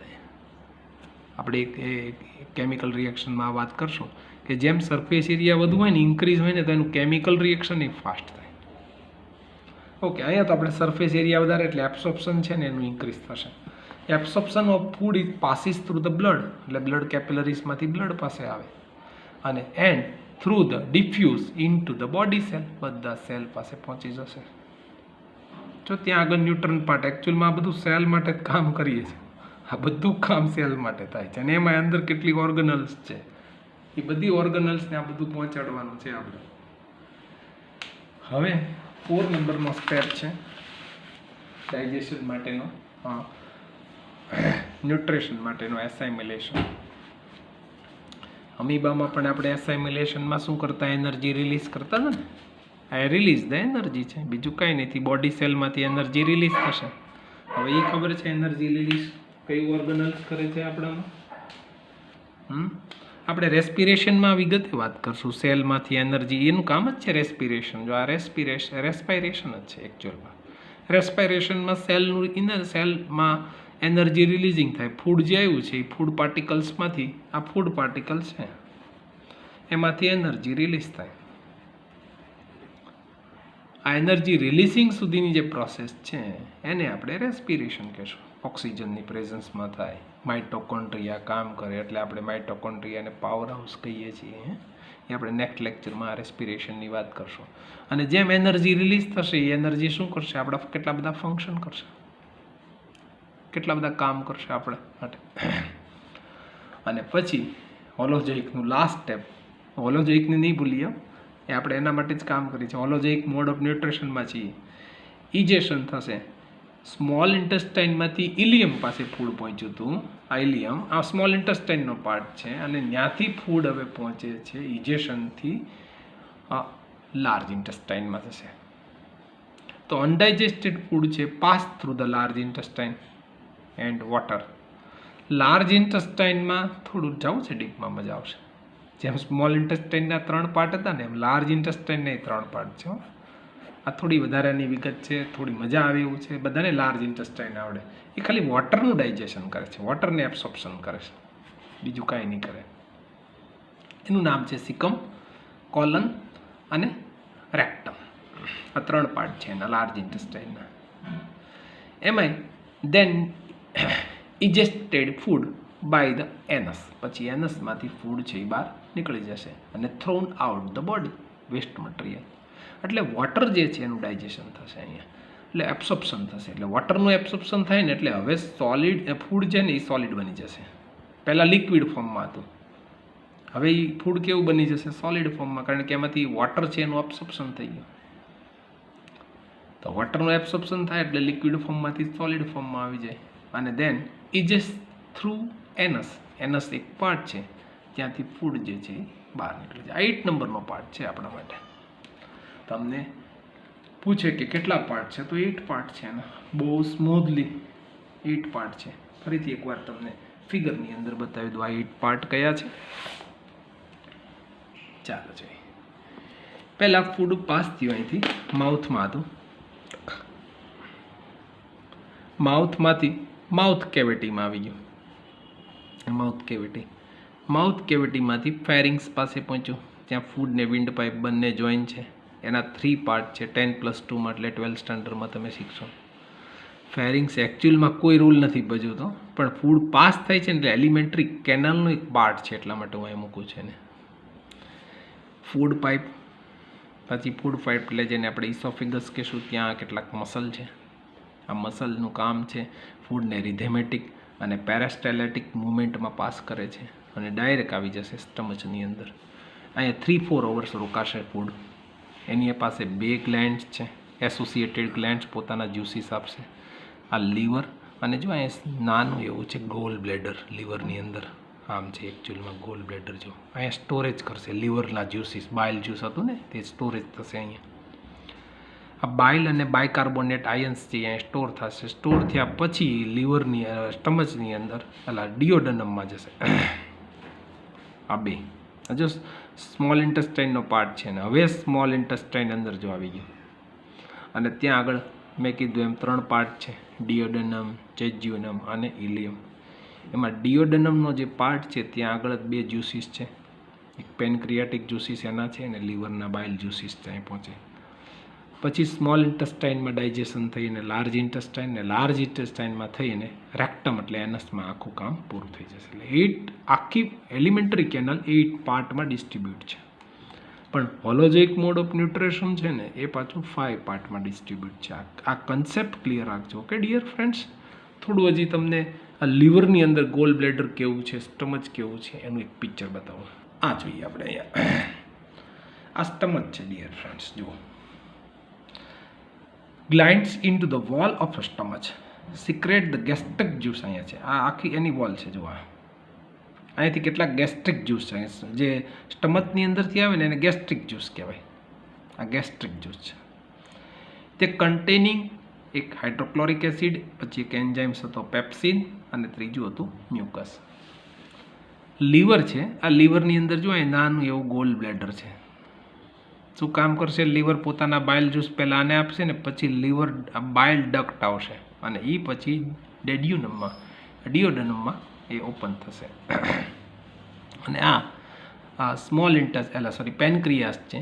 Speaker 1: આપણે એક કેમિકલ રિએક્શનમાં આ વાત કરશું કે જેમ સરફેસ એરિયા વધુ હોય ને, ઇન્ક્રીઝ હોય ને, તો એનું કેમિકલ રિએક્શન એ ફાસ્ટ થાય. ઓકે, અહીંયા તો આપણે સરફેસ એરિયા વધારે એટલે એબ્સોર્પ્શન છે ને એનું ઇન્ક્રીઝ થશે. Absorption of food is passes through the blood, એટલે બ્લડ કેપિલરીઝમાંથી બ્લડ પાસે આવે અને and through the diffuse in to the body cell, બધા સેલ પાસે પહોંચી જશે. જો ત્યાં આગળ ન્યુટ્રન પાર્ટ, એકચ્યુઅલમાં આ બધું સેલ માટે જ કામ કરીએ છીએ. આ બધું કામ સેલ માટે થાય છે. અને એમાં અંદર કેટલી ઓર્ગનલ્સ છે, એ બધી ઓર્ગનલ્સને આ બધું પહોંચાડવાનું છે આપણે. હવે 4 નંબરનો સ્ટેપ છે ડાયજેશન માટેનો ન્યુટ્રિશન માટેનો એસાઇમિલેશન. અમીબામાં પણ આપણે એસાઇમિલેશનમાં શું કરતા, એનર્જી રિલીઝ કરતા હતા ને. આ રિલીઝ ધ એનર્જી છે, બીજું કાંઈ નથી. બોડી સેલમાંથી એનર્જી રિલીઝ થશે. હવે એ ખબર છે એનર્જી રિલીઝ કઈ ઓર્ગનલ્સ કરે છે આપણામાં. આપણે રેસ્પિરેશનમાં વિગતે વાત કરશું. સેલમાંથી એનર્જી, એનું કામ જ છે રેસ્પિરેશન. જો આ રેસ્પાયરેશન જ છે એકચ્યુઅલમાં. રેસ્પાયરેશનમાં સેલનું ઇનર સેલમાં એનર્જી રિલીઝિંગ થાય. ફૂડ જે આવ્યું છે એ ફૂડ પાર્ટિકલ્સમાંથી, આ ફૂડ પાર્ટિકલ્સ છે એમાંથી એનર્જી રિલીઝ થાય. આ એનર્જી રિલીઝિંગ સુધીની જે પ્રોસેસ છે એને આપણે રેસ્પિરેશન કહેશું. ઓક્સિજનની પ્રેઝન્સમાં થાય. માઇટોકોન્ડ્રિયા કામ કરે એટલે આપણે માઇટોકોન્ડ્રિયાને પાવર હાઉસ કહીએ છીએ. એ આપણે નેક્સ્ટ લેક્ચરમાં આ રેસ્પિરેશનની વાત કરશું. અને જેમ એનર્જી રિલીઝ થશે એ એનર્જી શું કરશે, આપણા કેટલા બધા ફંક્શન કરશે, કેટલા બધા કામ કરશે આપણા માટે. અને પછી હોલોજોઇકનું લાસ્ટ સ્ટેપ, હોલોજોઇકને નહીં ભૂલીએ, એ આપણે એના માટે જ કામ કરીએ છીએ. હોલોજોઇક મોડ ઓફ ન્યુટ્રિશનમાં છીએ. ઇજેશન થશે. સ્મોલ ઇન્ટેસ્ટાઇનમાંથી ઇલિયમ પાસે ફૂડ પહોંચ્યું હતું. આ ઇલિયમ આ સ્મોલ ઇન્ટેસ્ટાઇનનો પાર્ટ છે અને ત્યાંથી ફૂડ હવે પહોંચે છે ઇજેશનથી લાર્જ ઇન્ટેસ્ટાઇનમાં થશે. તો અનડાઇજેસ્ટેડ ફૂડ છે pass through the large intestine and water. Large ઇન્ટેસ્ટાઇનમાં થોડું જવું છે ડીપમાં, મજા આવશે. જેમ સ્મોલ ઇન્ટેસ્ટાઇનના 3 પાર્ટ હતા ને એમ લાર્જ ઇન્ટેસ્ટાઇનના 3 પાર્ટ છે. આ થોડી વધારાની વિગત છે, થોડી મજા આવે એવું છે. બધાને લાર્જ ઇન્ટેસ્ટાઇન આવડે. એ ખાલી વોટરનું ડાયજેશન કરે છે, વોટરને એબ્સોર્પ્શન કરે છે, બીજું કાંઈ નહીં કરે. એનું નામ છે સિકમ, કોલન અને રેક્ટમ. આ 3 પાર્ટ છે એના લાર્જ ઇન્ટેસ્ટાઇનના. એમાંય then ingested food by the anus. પછી એનસમાંથી ફૂડ છે એ બહાર નીકળી જશે અને thrown out the body, waste material. એટલે વોટર જે છે એનું ડાયજેશન થશે અહીંયા, એટલે એબ્સોર્પ્શન થશે. એટલે વોટરનું એબ્સોર્પ્શન થાય ને એટલે હવે સોલિડ ફૂડ છે ને એ સોલિડ બની જશે. પહેલાં લિક્વિડ ફોર્મમાં હતું, હવે એ ફૂડ કેવું બની જશે, સોલિડ ફોર્મમાં, કારણ કે એમાંથી વોટર છે એનું એબ્સોર્પ્શન થઈ ગયું. તો વોટરનું એબ્સોર્પ્શન થાય એટલે લિક્વિડ ફોર્મમાંથી સોલિડ ફોર્મમાં આવી જાય. અને દેન ઇજેસ્ટ થ્રુ એનસ. એનસ એક પાર્ટ છે ત્યાંથી ફૂડ જે છે એ બહાર નીકળી જાય. 8 નંબરનો પાર્ટ છે આપણા માટે. તમને પૂછે કે કેટલા પાર્ટ છે તો 8 પાર્ટ છે એના. બહુ સ્મૂધલી 8 પાર્ટ છે. ફરીથી એકવાર તમને ફિગરની અંદર બતાવી દઉં આ 8 પાર્ટ કયા છે. ચાલો જોઈએ. પહેલાં ફૂડ પાસ થયું અહીંથી, માઉથમાં હતું. માઉથમાંથી માઉથ કેવિટીમાં આવી ગયું. માઉથ કેવિટીમાંથી ફેરિંગ્સ પાસે પહોંચ્યું. ત્યાં ફૂડ ને વિન્ડ પાઇપ બંને જોઈન છે. એના 3 પાર્ટ છે. 10+2 એટલે 12 સ્ટાન્ડર્ડમાં તમે શીખશો. ફેરિંગ્સ એકચ્યુઅલમાં કોઈ રૂલ નથી ભજવતો, પણ ફૂડ પાસ થાય છે ને એટલે એલિમેન્ટરી કેનલનો એક પાર્ટ છે, એટલા માટે હું અહીં મૂકું છે ને. ફૂડ પાઇપ, પછી ફૂડ પાઇપ એટલે જેને આપણે ઇસોફિગસ કહીશું, ત્યાં કેટલાક મસલ છે. આ મસલનું કામ છે ફૂડને રિધેમેટિક અને પેરાસ્ટેલેટિક મુવમેન્ટમાં પાસ કરે છે અને ડાયરેક્ટ આવી જશે સ્ટમચની અંદર. અહીંયા 3-4 અવર્સ રોકાશે ફૂડ. એની પાસે 2 ગ્લેન્ડ્સ છે, એસોસિએટેડ ગ્લેન્ડ્સ પોતાના જ્યુસીસ આપશે. આ લીવર અને જો અહીંયા નાનું એવું છે ગોલ બ્લેડર લીવરની અંદર. આમ છે એકચ્યુઅલમાં ગોલ બ્લેડર. જો અહીંયા સ્ટોરેજ કરશે લીવરના જ્યુસીસ. બાઇલ જ્યુસ હતું ને તે સ્ટોરેજ થશે અહીંયા. આ બાઇલ અને બાયકાર્બોનેટ આયન્સ જે અહીંયા સ્ટોર થશે. સ્ટોર થયા પછી લીવરની સ્ટમચની અંદર એટલે ડિયોડનમમાં જશે. આ 2 જો સ્મોલ ઇન્ટેસ્ટાઇનનો પાર્ટ છે ને. હવે સ્મોલ ઇન્ટેસ્ટાઇન અંદર જો આવી ગયું અને ત્યાં આગળ મેં કીધું એમ 3 પાર્ટ છે, ડિયોડનમ, જેજ્યુનમ અને ઇલિયમ. એમાં ડિયોડનમનો જે પાર્ટ છે ત્યાં આગળ 2 જ્યુસીસ છે. એક પેનક્રિયાટિક જ્યુસીસ એના છે અને લીવરના બાઇલ જ્યુસીસ ત્યાં પહોંચે. પછી સ્મોલ ઇન્ટેસ્ટાઇનમાં ડાયજેશન થઈને લાર્જ ઇન્ટેસ્ટાઇન ને લાર્જ ઇન્ટેસ્ટાઇનમાં થઈને રેક્ટમ એટલે એનસમાં આખું કામ પૂરું થઈ જશે. એટલે 8 આખી એલિમેન્ટરી કેનલ 8 પાર્ટમાં ડિસ્ટ્રીબ્યુટ છે. પણ હોલોજોઇક મોડ ઓફ ન્યુટ્રિશન છે ને એ પાછું 5 પાર્ટમાં ડિસ્ટ્રીબ્યુટ છે. આ કન્સેપ્ટ ક્લિયર રાખજો. Okay dear friends. થોડું હજી તમને આ લીવરની અંદર ગોલ બ્લેડર કેવું છે, સ્ટમચ કેવું છે એનું એક પિક્ચર બતાવો. આ જોઈએ આપણે અહીંયા. આ સ્ટમચ છે ડિયર ફ્રેન્ડ્સ. જુઓ glands into the wall of stomach secrete the gastric juice. અહીંયા છે આ આખી એની વોલ છે. જો અહીંયાથી કેટલાક ગેસ્ટ્રિક જ્યુસ છે જે સ્ટમચની અંદરથી આવે ને એને ગેસ્ટ્રિક જ્યુસ કહેવાય. આ ગેસ્ટ્રિક જ્યુસ છે. તે કન્ટેનિંગ એક હાઇડ્રોક્લોરિક એસિડ, પછી એક એન્ઝાઇમ્સ હતો પેપ્સિન, અને ત્રીજું હતું મ્યુકસ. લીવર છે. આ લીવરની અંદર જો એ નાનું એવું ગોલ બ્લેડર છે. શું કામ કરશે? લીવર પોતાના બાઇલ જ્યુસ પહેલાં આને આપશે ને પછી લીવર બાઇલ ડક્ટ આવશે અને એ પછી ડિયોડનમમાં એ ઓપન થશે. અને આ સ્મોલ પેનક્રિયાસ છે,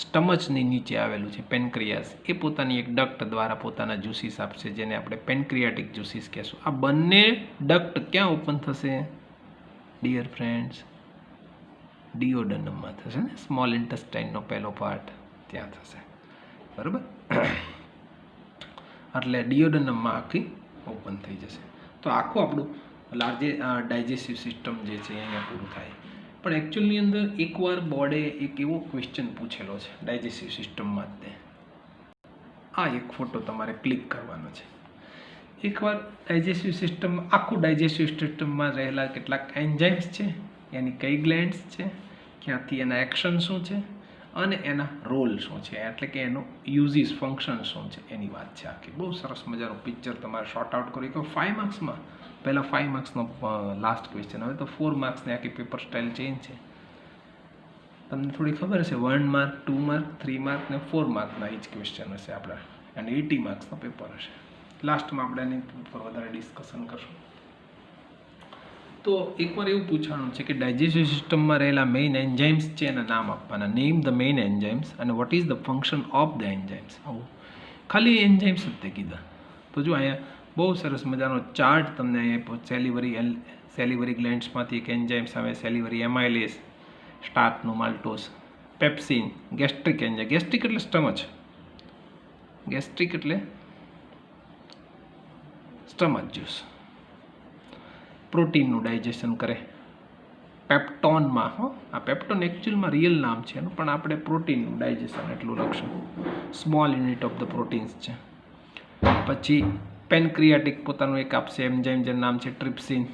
Speaker 1: સ્ટમચની નીચે આવેલું છે પેનક્રિયાસ, એ પોતાની એક ડક્ટ દ્વારા પોતાના જ્યુસીસ આપશે જેને આપણે પેનક્રિયાટિક જ્યુસીસ કહેશું. આ બંને ડક્ટ ક્યાં ઓપન થશે ડિયર ફ્રેન્ડ્સ? ડિયોડનમમાં થશે ને. સ્મોલ ઇન્ટેસ્ટાઇનનો પહેલો પાર્ટ ત્યાં થશે, બરાબર. એટલે ડિયોડનમમાં આખી ઓપન થઈ જશે. તો આખું આપણું ડાયજેસ્ટિવ સિસ્ટમ જે છે અહીંયા પૂરું થાય. પણ એકચ્યુઅલની અંદર એકવાર બોર્ડે એક એવો ક્વેશ્ચન પૂછેલો છે ડાયજેસ્ટિવ સિસ્ટમમાં જ. આ એક ફોટો તમારે ક્લિક કરવાનો છે. એકવાર ડાયજેસ્ટિવ સિસ્ટમ, આખું ડાયજેસ્ટિવ સિસ્ટમમાં રહેલા કેટલાક એન્ઝાઇમ્સ છે, એની કઈ ગ્લેન્ડ્સ છે, ક્યાંથી એના એક્શન શું છે અને એના રોલ શું છે, એટલે કે એનો યુઝિસ ફંક્શન શું છે એની વાત છે આખી. બહુ સરસ મજાનું પિક્ચર તમારે શોર્ટ આઉટ કરી કે 5 માર્ક્સમાં. પહેલાં 5 માર્ક્સનો લાસ્ટ ક્વેશ્ચન, હવે તો 4 માર્ક્સની આખી પેપર સ્ટાઇલ ચેન્જ છે. તમને થોડી ખબર હશે 1 માર્ક, 2 માર્ક, 3 માર્ક ને 4 માર્કના જ ક્વેશ્ચન હશે આપણા, અને 80 માર્ક્સનો પેપર હશે. લાસ્ટમાં આપણે એની ઉપર વધારે ડિસ્કશન કરશું. તો એકવાર એવું પૂછવાનું છે કે ડાયજેસ્ટિવ સિસ્ટમમાં રહેલા મેઇન એન્ઝાઇમ્સ છે એના નામ આપવાના. નેમ ધ મેઇન એન્ઝાઇમ્સ અને what is the function of the enzymes. આવું ખાલી એન્ઝાઇમ્સ જ તે કીધા. તો જો અહીંયા બહુ સરસ મજાનો ચાર્ટ તમને અહીંયા સેલિવરી ગ્લેન્ડ્સમાંથી એક એન્ઝાઇમ્સ આવે, સેલિવરી એમાઇલેસ, સ્ટાર્ચનું માલ્ટોસ, પેપ્સિન, ગેસ્ટ્રિક એન્ઝાઇમ. ગેસ્ટ્રિક એટલે સ્ટમચ, ગેસ્ટ્રિક એટલે સ્ટમચ જ્યુસ. પ્રોટીનનું ડાયજેશન કરે પેપ્ટોનમાં. આ પેપ્ટોન એકચ્યુઅલમાં રિયલ નામ છે એનું, પણ આપણે પ્રોટીનનું ડાયજેશન એટલું લખશું. Small unit of the proteins છે. પછી પેનક્રિયાટિક પોતાનું એક આપશે એન્ઝાઇમ જેનું નામ છે ટ્રિપ્સિન.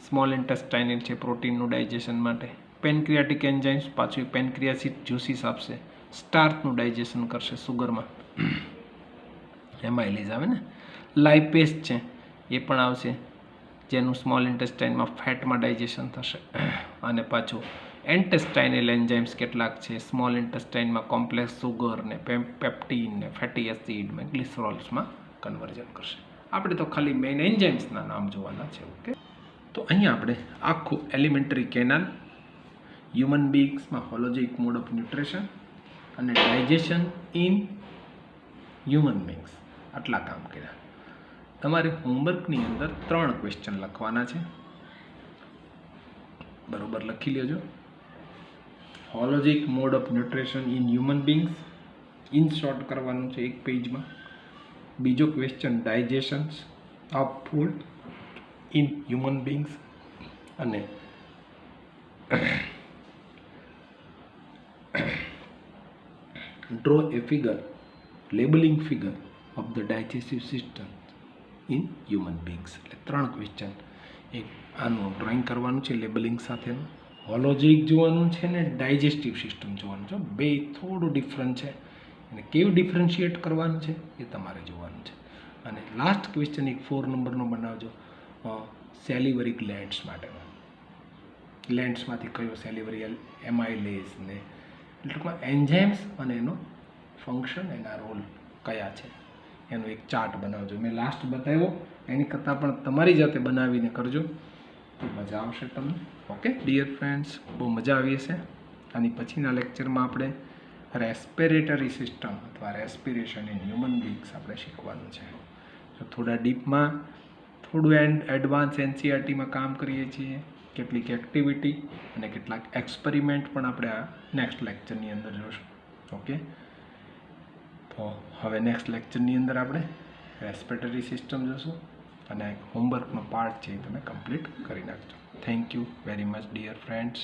Speaker 1: સ્મોલ ઇન્ટેસ્ટાઇનલ છે પ્રોટીનનું ડાયજેશન માટે. પેનક્રિયાટિક એન્ઝાઇમ્સ પાછું પેનક્રિયાસિસ જ્યુસીસ આપશે, સ્ટાર્ચનું ડાયજેશન કરશે સુગરમાં. એમાઇલેઝ આવે ને. લાઇપેસ છે એ પણ આવશે જેનું સ્મોલ ઇન્ટેસ્ટાઇનમાં ફેટમાં ડાયજેશન થશે. અને પાછું એન્ટેસ્ટાઇનલ એન્ઝાઇમ્સ કેટલાક છે સ્મોલ ઇન્ટેસ્ટાઇનમાં કોમ્પ્લેક્સ સુગર ને પેપ્ટીન ને ફેટી એસિડ ને ગ્લિસરોલ્સમાં કન્વર્ઝન કરશે. આપણે તો ખાલી મેઇન એન્ઝાઇમ્સના નામ જોવાના છે. ઓકે, તો અહીંયા આપણે આખું એલિમેન્ટરી કેનાલ, હ્યુમન બીંગ્સમાં હોલોજિક મોડ ઓફ ન્યુટ્રિશન અને ડાયજેશન ઇન હ્યુમન બીંગ્સ આટલા કામ કર્યા. તમારે હોમવર્કની અંદર 3 ક્વેશ્ચન લખવાના છે, બરોબર લખી લેજો. Holozoic mode of nutrition in human beings in short કરવાનું છે એક પેજમાં. બીજો question digestions of food in human beings, અને draw a figure, labelling figure of the digestive system in human beings. એટલે 3 ક્વેશ્ચન. એક આનું ડ્રોઈંગ કરવાનું છે લેબલિંગ સાથેનું, હોલોજિક જોવાનું છે ને ડાયજેસ્ટિવ સિસ્ટમ જોવાનું છે. બે થોડું ડિફરન્ટ છે, અને કેવું ડિફરન્શિએટ કરવાનું છે એ તમારે જોવાનું છે. અને લાસ્ટ ક્વેશ્ચન એક 4 નંબરનો બનાવજો સેલિવરી ગ્લેન્ડ્સ માટેનો. ગ્લેન્ડ્સમાંથી કયો સેલિવરી એમાઇલેઝ ને ટૂંકમાં એન્ઝાઇમ્સ અને એનો ફંક્શન, એના રોલ કયા છે એનો એક ચાર્ટ બનાવજો. મેં લાસ્ટ બતાવ્યો એની કરતાં પણ તમારી જાતે બનાવીને કરજો તો મજા આવશે તમને. ઓકે ડિયર ફ્રેન્ડ્સ, બહુ મજા આવી હશે. આની પછીના લેક્ચરમાં આપણે રેસ્પિરેટરી સિસ્ટમ અથવા રેસ્પિરેશન ઇન હ્યુમન બીંગ્સ આપણે શીખવાનું છે. તો થોડા ડીપમાં, થોડું એડવાન્સ એનસીઆરટીમાં કામ કરીએ છીએ. કેટલીક એક્ટિવિટી અને કેટલાક એક્સપેરિમેન્ટ પણ આપણે આ નેક્સ્ટ લેક્ચરની અંદર જોઈશું. ઓકે, તો હવે નેક્સ્ટ લેક્ચરની અંદર આપણે રેસ્પિરેટરી સિસ્ટમ જોઈશું, અને હોમવર્કનો પાર્ટ છે એ તમે કમ્પ્લીટ કરી નાખજો. Thank you very much dear friends.